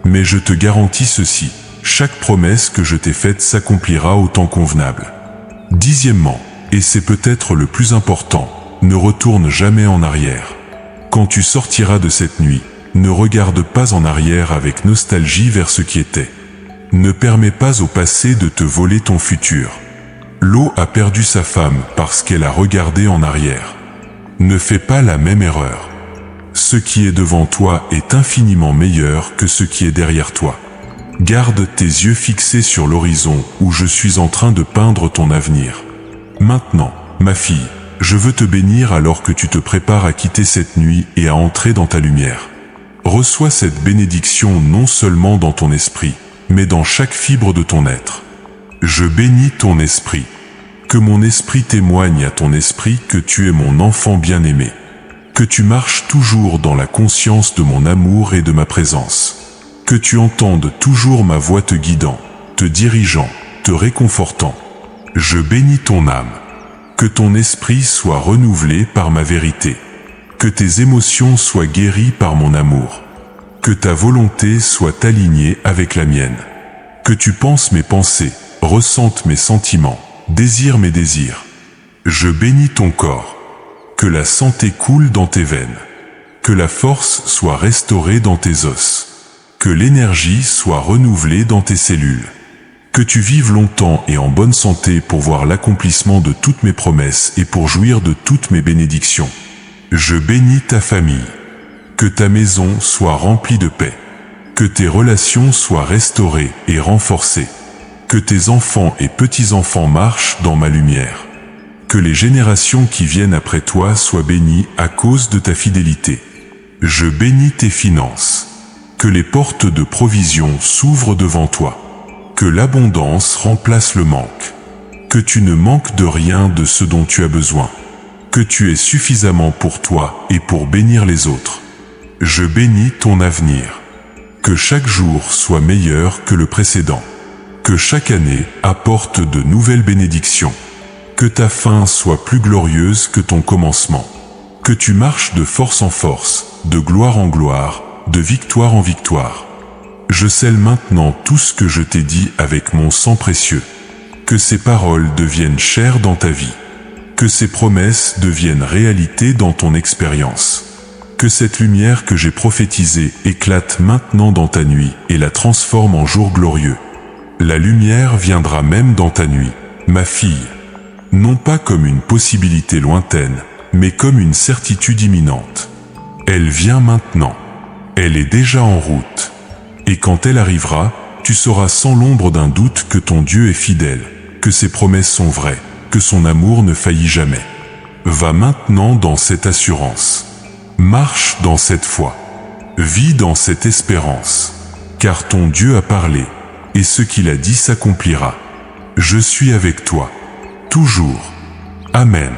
S1: Mais je te garantis ceci, chaque promesse que je t'ai faite s'accomplira au temps convenable. Dixièmement, et c'est peut-être le plus important, ne retourne jamais en arrière. Quand tu sortiras de cette nuit, ne regarde pas en arrière avec nostalgie vers ce qui était. Ne permets pas au passé de te voler ton futur. Lot a perdu sa femme parce qu'elle a regardé en arrière. Ne fais pas la même erreur. Ce qui est devant toi est infiniment meilleur que ce qui est derrière toi. Garde tes yeux fixés sur l'horizon où je suis en train de peindre ton avenir. Maintenant, ma fille, je veux te bénir alors que tu te prépares à quitter cette nuit et à entrer dans ta lumière. Reçois cette bénédiction non seulement dans ton esprit, mais dans chaque fibre de ton être. Je bénis ton esprit. Que mon esprit témoigne à ton esprit que tu es mon enfant bien-aimé. Que tu marches toujours dans la conscience de mon amour et de ma présence. Que tu entendes toujours ma voix te guidant, te dirigeant, te réconfortant. Je bénis ton âme. Que ton esprit soit renouvelé par ma vérité. Que tes émotions soient guéries par mon amour. Que ta volonté soit alignée avec la mienne. Que tu penses mes pensées, ressentes mes sentiments, désires mes désirs. Je bénis ton corps. Que la santé coule dans tes veines. Que la force soit restaurée dans tes os. Que l'énergie soit renouvelée dans tes cellules. Que tu vives longtemps et en bonne santé pour voir l'accomplissement de toutes mes promesses et pour jouir de toutes mes bénédictions. Je bénis ta famille. Que ta maison soit remplie de paix. Que tes relations soient restaurées et renforcées. Que tes enfants et petits-enfants marchent dans ma lumière. Que les générations qui viennent après toi soient bénies à cause de ta fidélité. Je bénis tes finances. Que les portes de provision s'ouvrent devant toi. Que l'abondance remplace le manque. Que tu ne manques de rien de ce dont tu as besoin. Que tu aies suffisamment pour toi et pour bénir les autres. Je bénis ton avenir. Que chaque jour soit meilleur que le précédent. Que chaque année apporte de nouvelles bénédictions. Que ta fin soit plus glorieuse que ton commencement. Que tu marches de force en force, de gloire en gloire, de victoire en victoire. Je scelle maintenant tout ce que je t'ai dit avec mon sang précieux. Que ces paroles deviennent chères dans ta vie. Que ces promesses deviennent réalité dans ton expérience. Que cette lumière que j'ai prophétisée éclate maintenant dans ta nuit et la transforme en jour glorieux. La lumière viendra même dans ta nuit, ma fille. Non pas comme une possibilité lointaine, mais comme une certitude imminente. Elle vient maintenant. Elle est déjà en route. Et quand elle arrivera, tu sauras sans l'ombre d'un doute que ton Dieu est fidèle, que ses promesses sont vraies, que son amour ne faillit jamais. Va maintenant dans cette assurance. Marche dans cette foi. Vis dans cette espérance. Car ton Dieu a parlé, et ce qu'il a dit s'accomplira. Je suis avec toi. Toujours. Amen.